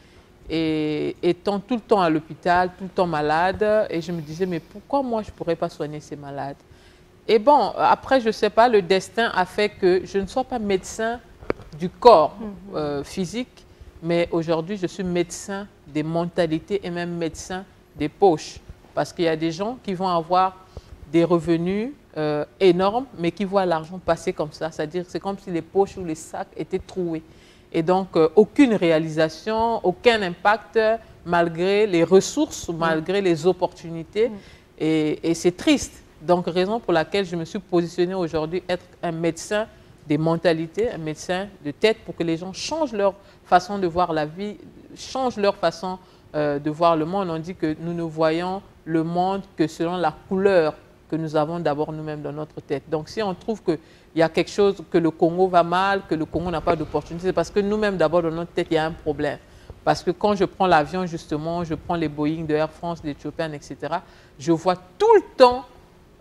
B: Et étant tout le temps à l'hôpital, tout le temps malade, et je me disais, mais pourquoi moi, je ne pourrais pas soigner ces malades? Et bon, après, je ne sais pas, le destin a fait que je ne sois pas médecin du corps physique, mais aujourd'hui, je suis médecin des mentalités et même médecin des poches. Parce qu'il y a des gens qui vont avoir des revenus énormes, mais qui voient l'argent passer comme ça. C'est-à-dire c'est comme si les poches ou les sacs étaient troués. Et donc, aucune réalisation, aucun impact, malgré les ressources, malgré les opportunités. Et c'est triste. Donc, raison pour laquelle je me suis positionnée aujourd'hui, être un médecin des mentalités, un médecin de tête, pour que les gens changent leur façon de voir la vie, changent leur façon de voir le monde. On dit que nous ne voyons le monde que selon la couleur que nous avons d'abord nous-mêmes dans notre tête. Donc, si on trouve qu'il y a quelque chose, que le Congo va mal, que le Congo n'a pas d'opportunité, c'est parce que nous-mêmes, d'abord, dans notre tête, il y a un problème. Parce que quand je prends l'avion, justement, je prends les Boeing de Air France, des Ethiopian, etc., je vois tout le temps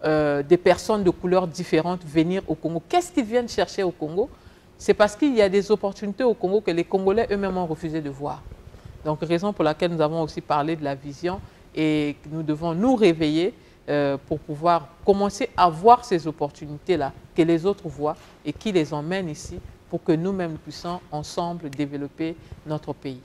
B: des personnes de couleurs différentes venir au Congo. Qu'est-ce qu'ils viennent chercher au Congo? C'est parce qu'il y a des opportunités au Congo que les Congolais eux-mêmes ont refusé de voir. Donc, raison pour laquelle nous avons aussi parlé de la vision et nous devons nous réveiller pour pouvoir commencer à voir ces opportunités-là que les autres voient et qui les emmènent ici pour que nous-mêmes puissions ensemble développer notre pays.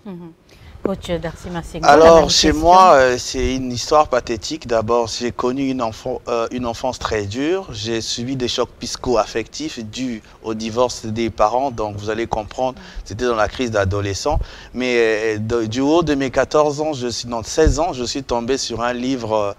A: Coach Darcy Masengo.
C: Alors, chez moi, c'est une histoire pathétique. D'abord, j'ai connu une enfance très dure. J'ai subi des chocs psycho-affectifs dus au divorce des parents. Donc, vous allez comprendre, c'était dans la crise d'adolescent. Mais du haut de mes 14 ans, 16 ans, je suis tombé sur un livre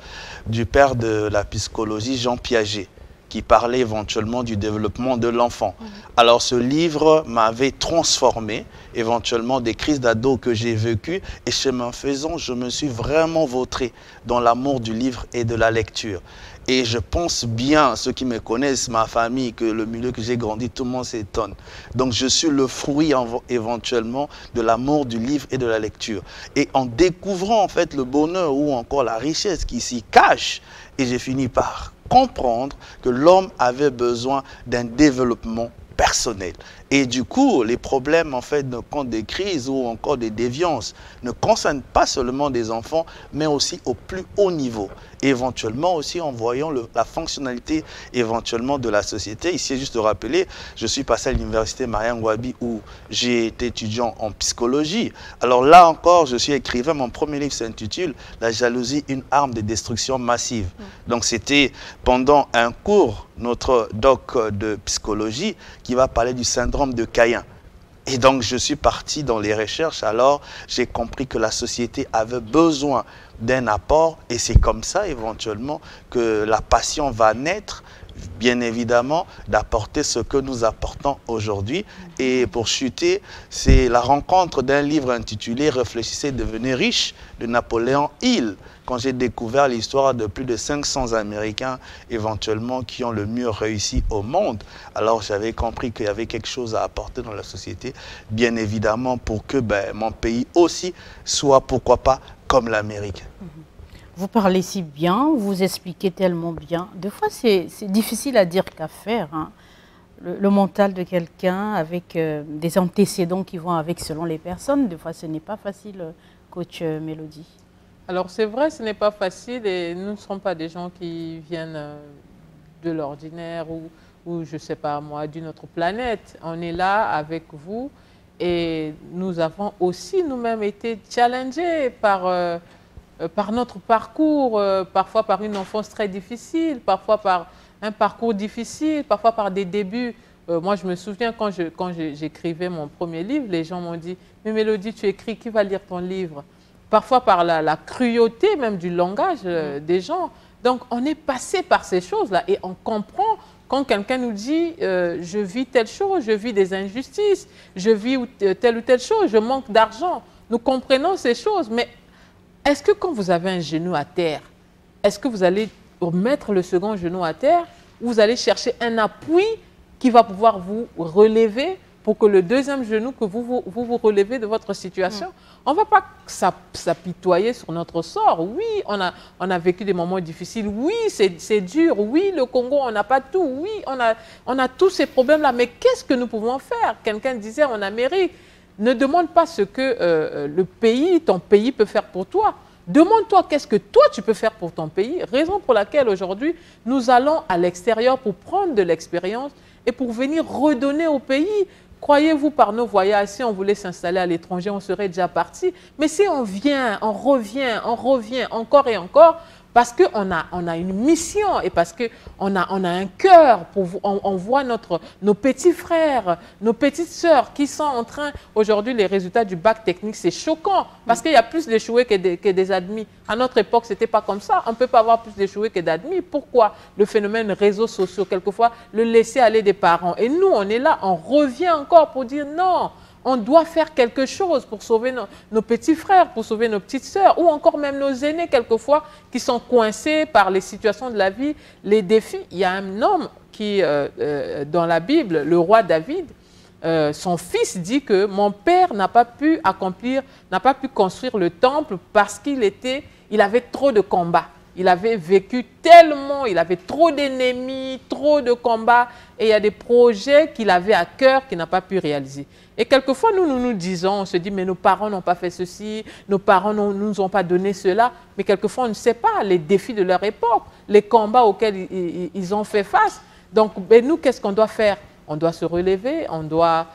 C: du père de la psychologie, Jean Piaget, qui parlait éventuellement du développement de l'enfant. Alors ce livre m'avait transformé, éventuellement des crises d'ado que j'ai vécues, et chemin faisant, je me suis vraiment vautré dans l'amour du livre et de la lecture. Et je pense bien, ceux qui me connaissent, ma famille, que le milieu que j'ai grandi, tout le monde s'étonne. Donc je suis le fruit éventuellement de l'amour du livre et de la lecture. Et en découvrant en fait le bonheur ou encore la richesse qui s'y cache, et j'ai fini par comprendre que l'homme avait besoin d'un développement personnel. Et du coup, les problèmes en fait de compte des crises ou encore des déviances ne concernent pas seulement des enfants, mais aussi au plus haut niveau. Et éventuellement aussi en voyant la fonctionnalité éventuellement de la société. Ici, juste de rappeler, je suis passé à l'université Mariam Ngouabi où j'ai été étudiant en psychologie. Alors là encore, je suis écrivain. Mon premier livre s'intitule « La jalousie, une arme de destruction massive ». Donc c'était pendant un cours, notre doc de psychologie, qui va parler du syndrome de Caïn. Et donc je suis parti dans les recherches, alors j'ai compris que la société avait besoin d'un apport et c'est comme ça éventuellement que la passion va naître, bien évidemment, d'apporter ce que nous apportons aujourd'hui. Et pour chuter, c'est la rencontre d'un livre intitulé « Réfléchissez, devenez riche » de Napoléon Hill. Quand j'ai découvert l'histoire de plus de 500 Américains éventuellement qui ont le mieux réussi au monde, alors j'avais compris qu'il y avait quelque chose à apporter dans la société, bien évidemment pour que mon pays aussi soit, pourquoi pas, comme l'Amérique.
A: Vous parlez si bien, vous expliquez tellement bien. Des fois, c'est difficile à dire qu'à faire. Hein. Le mental de quelqu'un avec des antécédents qui vont avec selon les personnes, des fois, ce n'est pas facile, coach Mélodie.
B: Alors, c'est vrai, ce n'est pas facile et nous ne sommes pas des gens qui viennent de l'ordinaire ou je ne sais pas moi, d'une autre planète. On est là avec vous et nous avons aussi nous-mêmes été challengés par notre parcours, parfois par une enfance très difficile, parfois par un parcours difficile, parfois par des débuts. Moi, je me souviens quand j'écrivais mon premier livre, les gens m'ont dit « Mais Mélodie, tu écris, qui va lire ton livre ?» Parfois par la cruauté même du langage des gens. Donc, on est passé par ces choses-là et on comprend quand quelqu'un nous dit je vis telle chose, je vis des injustices, je vis telle ou telle chose, je manque d'argent. Nous comprenons ces choses, mais est-ce que quand vous avez un genou à terre, est-ce que vous allez mettre le second genou à terre ou vous allez chercher un appui qui va pouvoir vous relever pour que le deuxième genou, que vous relevez de votre situation? On ne va pas s'apitoyer sur notre sort. Oui, on a vécu des moments difficiles. Oui, c'est dur. Oui, le Congo, on n'a pas tout. Oui, on a tous ces problèmes-là. Mais qu'est-ce que nous pouvons faire? Quelqu'un disait en Amérique, ne demande pas ce que ton pays peut faire pour toi. Demande-toi qu'est-ce que toi tu peux faire pour ton pays. Raison pour laquelle aujourd'hui, nous allons à l'extérieur pour prendre de l'expérience et pour venir redonner au pays. Croyez-vous, par nos voyages, si on voulait s'installer à l'étranger, on serait déjà parti. Mais si on vient, on revient encore et encore, parce qu'on a une mission et parce qu'on a un cœur, on voit nos petits frères, nos petites sœurs qui sont en train, aujourd'hui les résultats du bac technique, c'est choquant parce qu'il y a plus d'échoués que des admis. À notre époque, ce n'était pas comme ça, on ne peut pas avoir plus d'échoués que d'admis. Pourquoi? Le phénomène réseaux sociaux, quelquefois, le laisser aller des parents. Et nous, on est là, on revient encore pour dire non. On doit faire quelque chose pour sauver nos petits frères, pour sauver nos petites sœurs, ou encore même nos aînés, quelquefois, qui sont coincés par les situations de la vie, les défis. Il y a un homme qui, dans la Bible, le roi David, son fils dit que mon père n'a pas pu construire le temple parce qu'il avait trop de combats. Il avait vécu tellement, il avait trop d'ennemis, trop de combats, et il y a des projets qu'il avait à cœur qu'il n'a pas pu réaliser. Et quelquefois, nous disons, on se dit, mais nos parents n'ont pas fait ceci, nos parents ne nous ont pas donné cela. Mais quelquefois, on ne sait pas les défis de leur époque, les combats auxquels ils ont fait face. Donc, nous, qu'est-ce qu'on doit faire? On doit se relever, on doit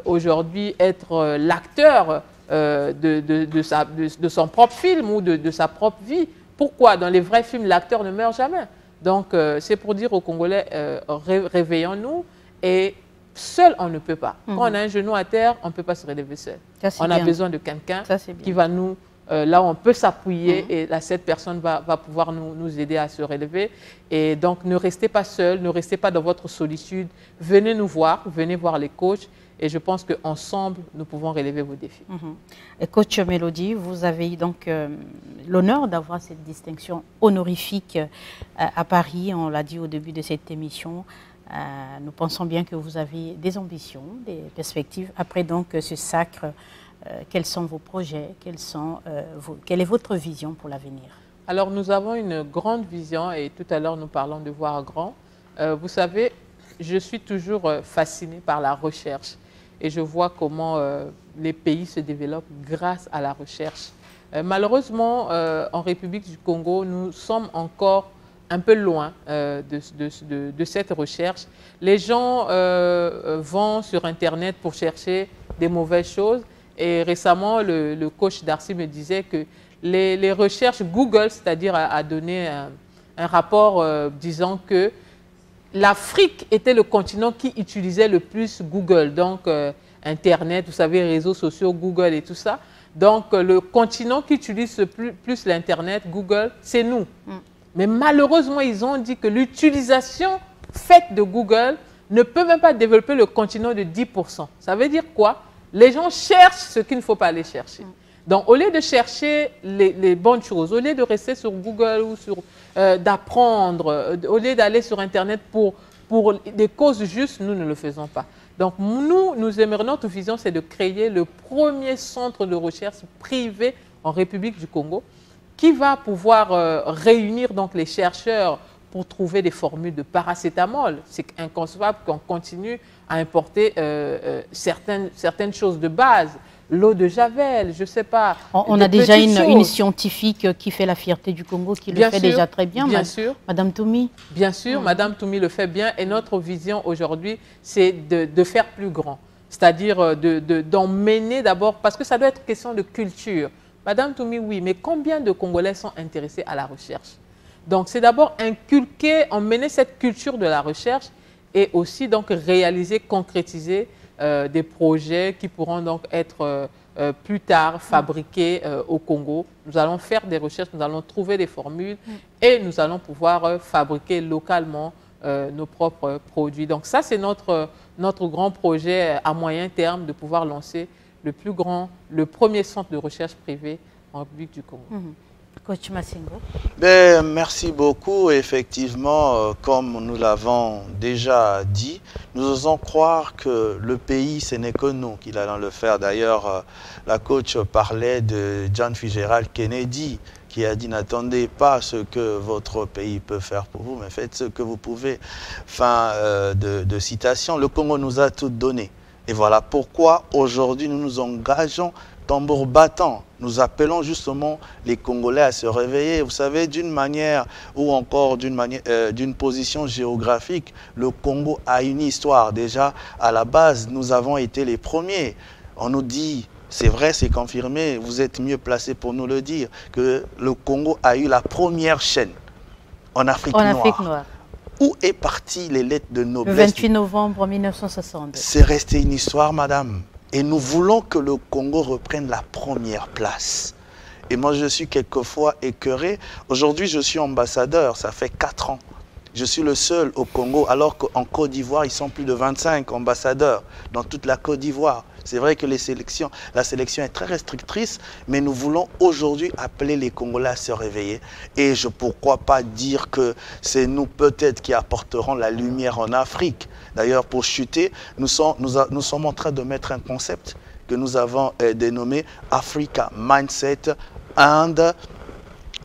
B: aujourd'hui être l'acteur de son propre film ou de sa propre vie. Pourquoi? Dans les vrais films, l'acteur ne meurt jamais. Donc, c'est pour dire aux Congolais, réveillons-nous et seul, on ne peut pas. Quand on a un genou à terre, on ne peut pas se relever seul. On a besoin de quelqu'un qui va nous... là, on peut s'appuyer et là, cette personne va pouvoir nous aider à se relever. Et donc, ne restez pas seul, ne restez pas dans votre solitude. Venez nous voir, venez voir les coachs. Et je pense qu'ensemble, nous pouvons relever vos défis.
A: Et coach Mélodie, vous avez eu donc l'honneur d'avoir cette distinction honorifique à Paris. On l'a dit au début de cette émission. Nous pensons bien que vous avez des ambitions, des perspectives. Après donc ce sacre, quels sont vos projets? Quelle est votre vision pour l'avenir?
B: Alors nous avons une grande vision et tout à l'heure nous parlons de voir grand. Vous savez, je suis toujours fascinée par la recherche et je vois comment les pays se développent grâce à la recherche. Malheureusement, en République du Congo, nous sommes encore un peu loin de cette recherche. Les gens vont sur Internet pour chercher des mauvaises choses. Et récemment, le coach Darcy me disait que les recherches Google, c'est-à-dire a donné un rapport disant que l'Afrique était le continent qui utilisait le plus Google. Donc, Internet, vous savez, réseaux sociaux, Google et tout ça. Donc, le continent qui utilise plus l'Internet, Google, c'est nous. Mais malheureusement, ils ont dit que l'utilisation faite de Google ne peut même pas développer le continent de 10%. Ça veut dire quoi? Les gens cherchent ce qu'il ne faut pas aller chercher. Donc, au lieu de chercher les bonnes choses, au lieu de rester sur Google ou d'apprendre, au lieu d'aller sur Internet pour des causes justes, nous ne le faisons pas. Donc, nous aimerions, notre vision, c'est de créer le premier centre de recherche privé en République du Congo qui va pouvoir réunir donc les chercheurs pour trouver des formules de paracétamol. C'est inconcevable qu'on continue à importer certaines choses de base. L'eau de Javel, je ne sais pas.
A: On a déjà une scientifique qui fait la fierté du Congo, qui le fait déjà très bien.
B: Bien sûr.
A: Madame Toumi.
B: Bien sûr, Madame Toumi le fait bien. Et notre vision aujourd'hui, c'est de faire plus grand. C'est-à-dire d'emmener d'abord, parce que ça doit être question de culture. Madame Toumi, oui, mais combien de Congolais sont intéressés à la recherche? Donc, c'est d'abord inculquer, emmener cette culture de la recherche et aussi donc réaliser, concrétiser des projets qui pourront donc être plus tard fabriqués au Congo. Nous allons faire des recherches, nous allons trouver des formules et nous allons pouvoir fabriquer localement nos propres produits. Donc ça, c'est notre grand projet à moyen terme de pouvoir lancer le premier centre de recherche privé en République du Congo.
A: Coach Massingo.
C: Merci beaucoup. Effectivement, comme nous l'avons déjà dit, nous osons croire que le pays, ce n'est que nous qui allons le faire. D'ailleurs, la coach parlait de John Fitzgerald Kennedy, qui a dit « N'attendez pas ce que votre pays peut faire pour vous, mais faites ce que vous pouvez ». Fin de citation. Le Congo nous a tout donné. Et voilà pourquoi aujourd'hui nous nous engageons tambour battant. Nous appelons justement les Congolais à se réveiller. Vous savez, d'une manière ou encore d'une position géographique, le Congo a une histoire. Déjà, à la base, nous avons été les premiers. On nous dit, c'est vrai, c'est confirmé, vous êtes mieux placés pour nous le dire, que le Congo a eu la première chaîne en Afrique noire. Où est partie les lettres de noblesse?
A: Le 28 novembre 1962.
C: C'est resté une histoire, madame. Et nous voulons que le Congo reprenne la première place. Et moi, je suis quelquefois écœuré. Aujourd'hui, je suis ambassadeur, ça fait 4 ans. Je suis le seul au Congo, alors qu'en Côte d'Ivoire, ils sont plus de 25 ambassadeurs dans toute la Côte d'Ivoire. C'est vrai que la sélection est très restrictrice, mais nous voulons aujourd'hui appeler les Congolais à se réveiller. Et pourquoi pas dire que c'est nous peut-être qui apporterons la lumière en Afrique. D'ailleurs, pour chuter, nous sommes en train de mettre un concept que nous avons dénommé Africa Mindset and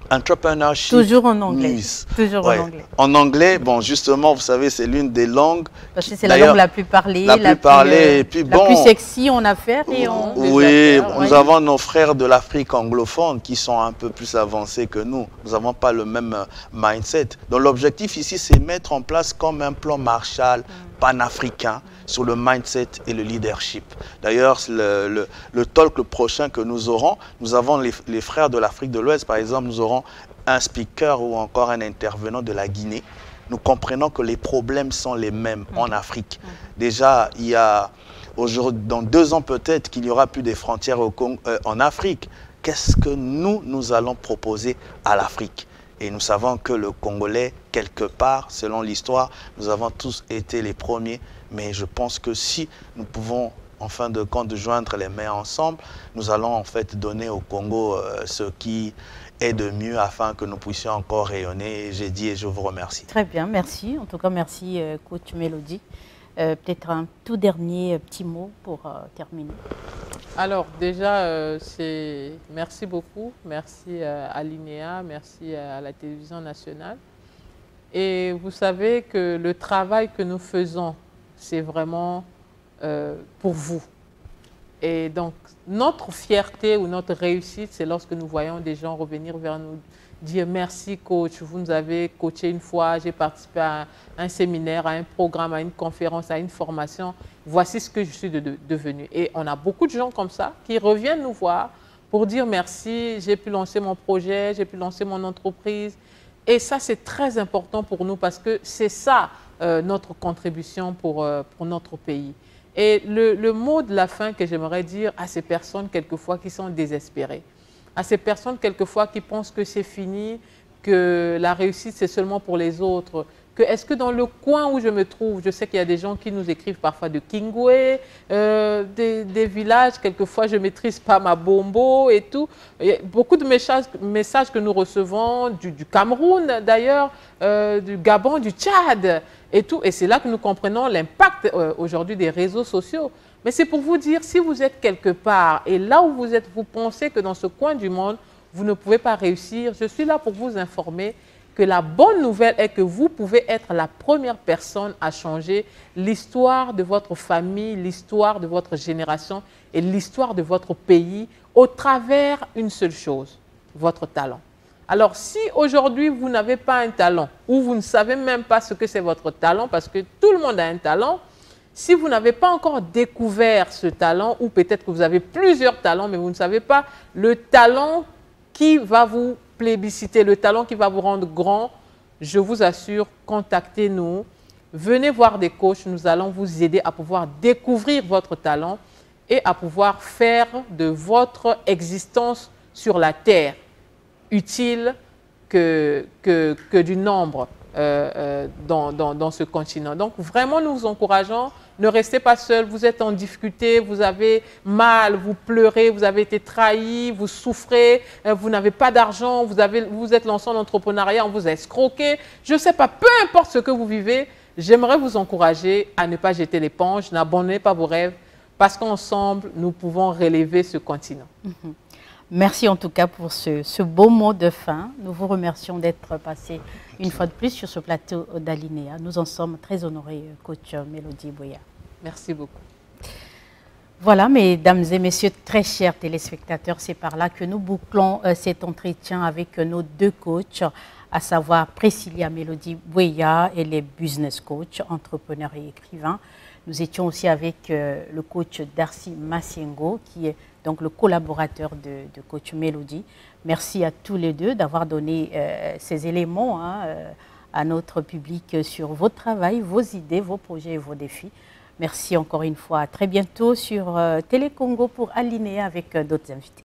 C: Entrepreneurship.
A: Toujours en anglais.
C: News.
A: Toujours en anglais.
C: En anglais, bon, justement, vous savez, c'est l'une des langues.
A: Parce que c'est la langue la plus parlée,
C: et puis
A: la plus sexy en affaires. Et
C: nous avons nos frères de l'Afrique anglophone qui sont un peu plus avancés que nous. Nous n'avons pas le même mindset. Donc l'objectif ici, c'est mettre en place comme un plan Marshall panafricain sur le mindset et le leadership. D'ailleurs, le talk prochain que nous aurons, nous avons les frères de l'Afrique de l'Ouest, par exemple, nous aurons un speaker ou encore un intervenant de la Guinée. Nous comprenons que les problèmes sont les mêmes en Afrique. Déjà, il y a aujourd'hui, dans 2 ans peut-être, qu'il n'y aura plus de frontières en Afrique. Qu'est-ce que nous allons proposer à l'Afrique? Et nous savons que le Congolais, quelque part, selon l'histoire, nous avons tous été les premiers. Mais je pense que si nous pouvons, en fin de compte, joindre les mains ensemble, nous allons en fait donner au Congo ce qui est de mieux afin que nous puissions encore rayonner. J'ai dit et je vous remercie.
A: Très bien, merci. En tout cas, merci, coach Mélodie. Peut-être un tout dernier petit mot pour terminer.
B: Alors déjà, merci beaucoup. Merci à l'INEA, merci à la télévision nationale. Et vous savez que le travail que nous faisons, c'est vraiment pour vous. Et donc, notre fierté ou notre réussite, c'est lorsque nous voyons des gens revenir vers nous, dire merci coach, vous nous avez coaché une fois, j'ai participé à un séminaire, à un programme, à une conférence, à une formation, voici ce que je suis devenu. Et on a beaucoup de gens comme ça qui reviennent nous voir pour dire merci, j'ai pu lancer mon projet, j'ai pu lancer mon entreprise. Et ça, c'est très important pour nous parce que c'est ça notre contribution pour notre pays. Et le mot de la fin que j'aimerais dire à ces personnes quelquefois qui sont désespérées, à ces personnes quelquefois qui pensent que c'est fini, que la réussite c'est seulement pour les autres, que est-ce que dans le coin où je me trouve, je sais qu'il y a des gens qui nous écrivent parfois de Kingwe, des villages, quelquefois je ne maîtrise pas ma bombo et tout. Il y a beaucoup de messages que nous recevons du Cameroun d'ailleurs, du Gabon, du Tchad et tout. Et c'est là que nous comprenons l'impact aujourd'hui des réseaux sociaux. Mais c'est pour vous dire, si vous êtes quelque part et là où vous êtes, vous pensez que dans ce coin du monde, vous ne pouvez pas réussir, je suis là pour vous informer que la bonne nouvelle est que vous pouvez être la première personne à changer l'histoire de votre famille, l'histoire de votre génération et l'histoire de votre pays au travers une seule chose, votre talent. Alors, si aujourd'hui vous n'avez pas un talent ou vous ne savez même pas ce que c'est votre talent, parce que tout le monde a un talent, si vous n'avez pas encore découvert ce talent ou peut-être que vous avez plusieurs talents mais vous ne savez pas le talent qui va vous plébisciter, le talent qui va vous rendre grand, je vous assure, contactez-nous. Venez voir des coachs, nous allons vous aider à pouvoir découvrir votre talent et à pouvoir faire de votre existence sur la terre utile que du nombre dans ce continent. Donc vraiment, nous vous encourageons. Ne restez pas seul, vous êtes en difficulté, vous avez mal, vous pleurez, vous avez été trahi, vous souffrez, vous n'avez pas d'argent, vous êtes lancé en entrepreneuriat, on vous a escroqué. Je ne sais pas, peu importe ce que vous vivez, j'aimerais vous encourager à ne pas jeter l'éponge, n'abandonnez pas vos rêves, parce qu'ensemble, nous pouvons relever ce continent.
A: Merci en tout cas pour ce beau mot de fin. Nous vous remercions d'être passé une fois de plus sur ce plateau d'Alinéa. Nous en sommes très honorés, coach Mélodie Bouya.
B: Merci beaucoup.
A: Voilà, mesdames et messieurs, très chers téléspectateurs, c'est par là que nous bouclons cet entretien avec nos deux coachs, à savoir Priscilla Mélodie Bouya et les business coach, entrepreneurs et écrivains. Nous étions aussi avec le coach Darcy Massiengo, qui est donc le collaborateur de coach Mélodie. Merci à tous les deux d'avoir donné ces éléments à notre public sur votre travail, vos idées, vos projets et vos défis. Merci encore une fois. À très bientôt sur Télé Congo pour Alinéa avec d'autres invités.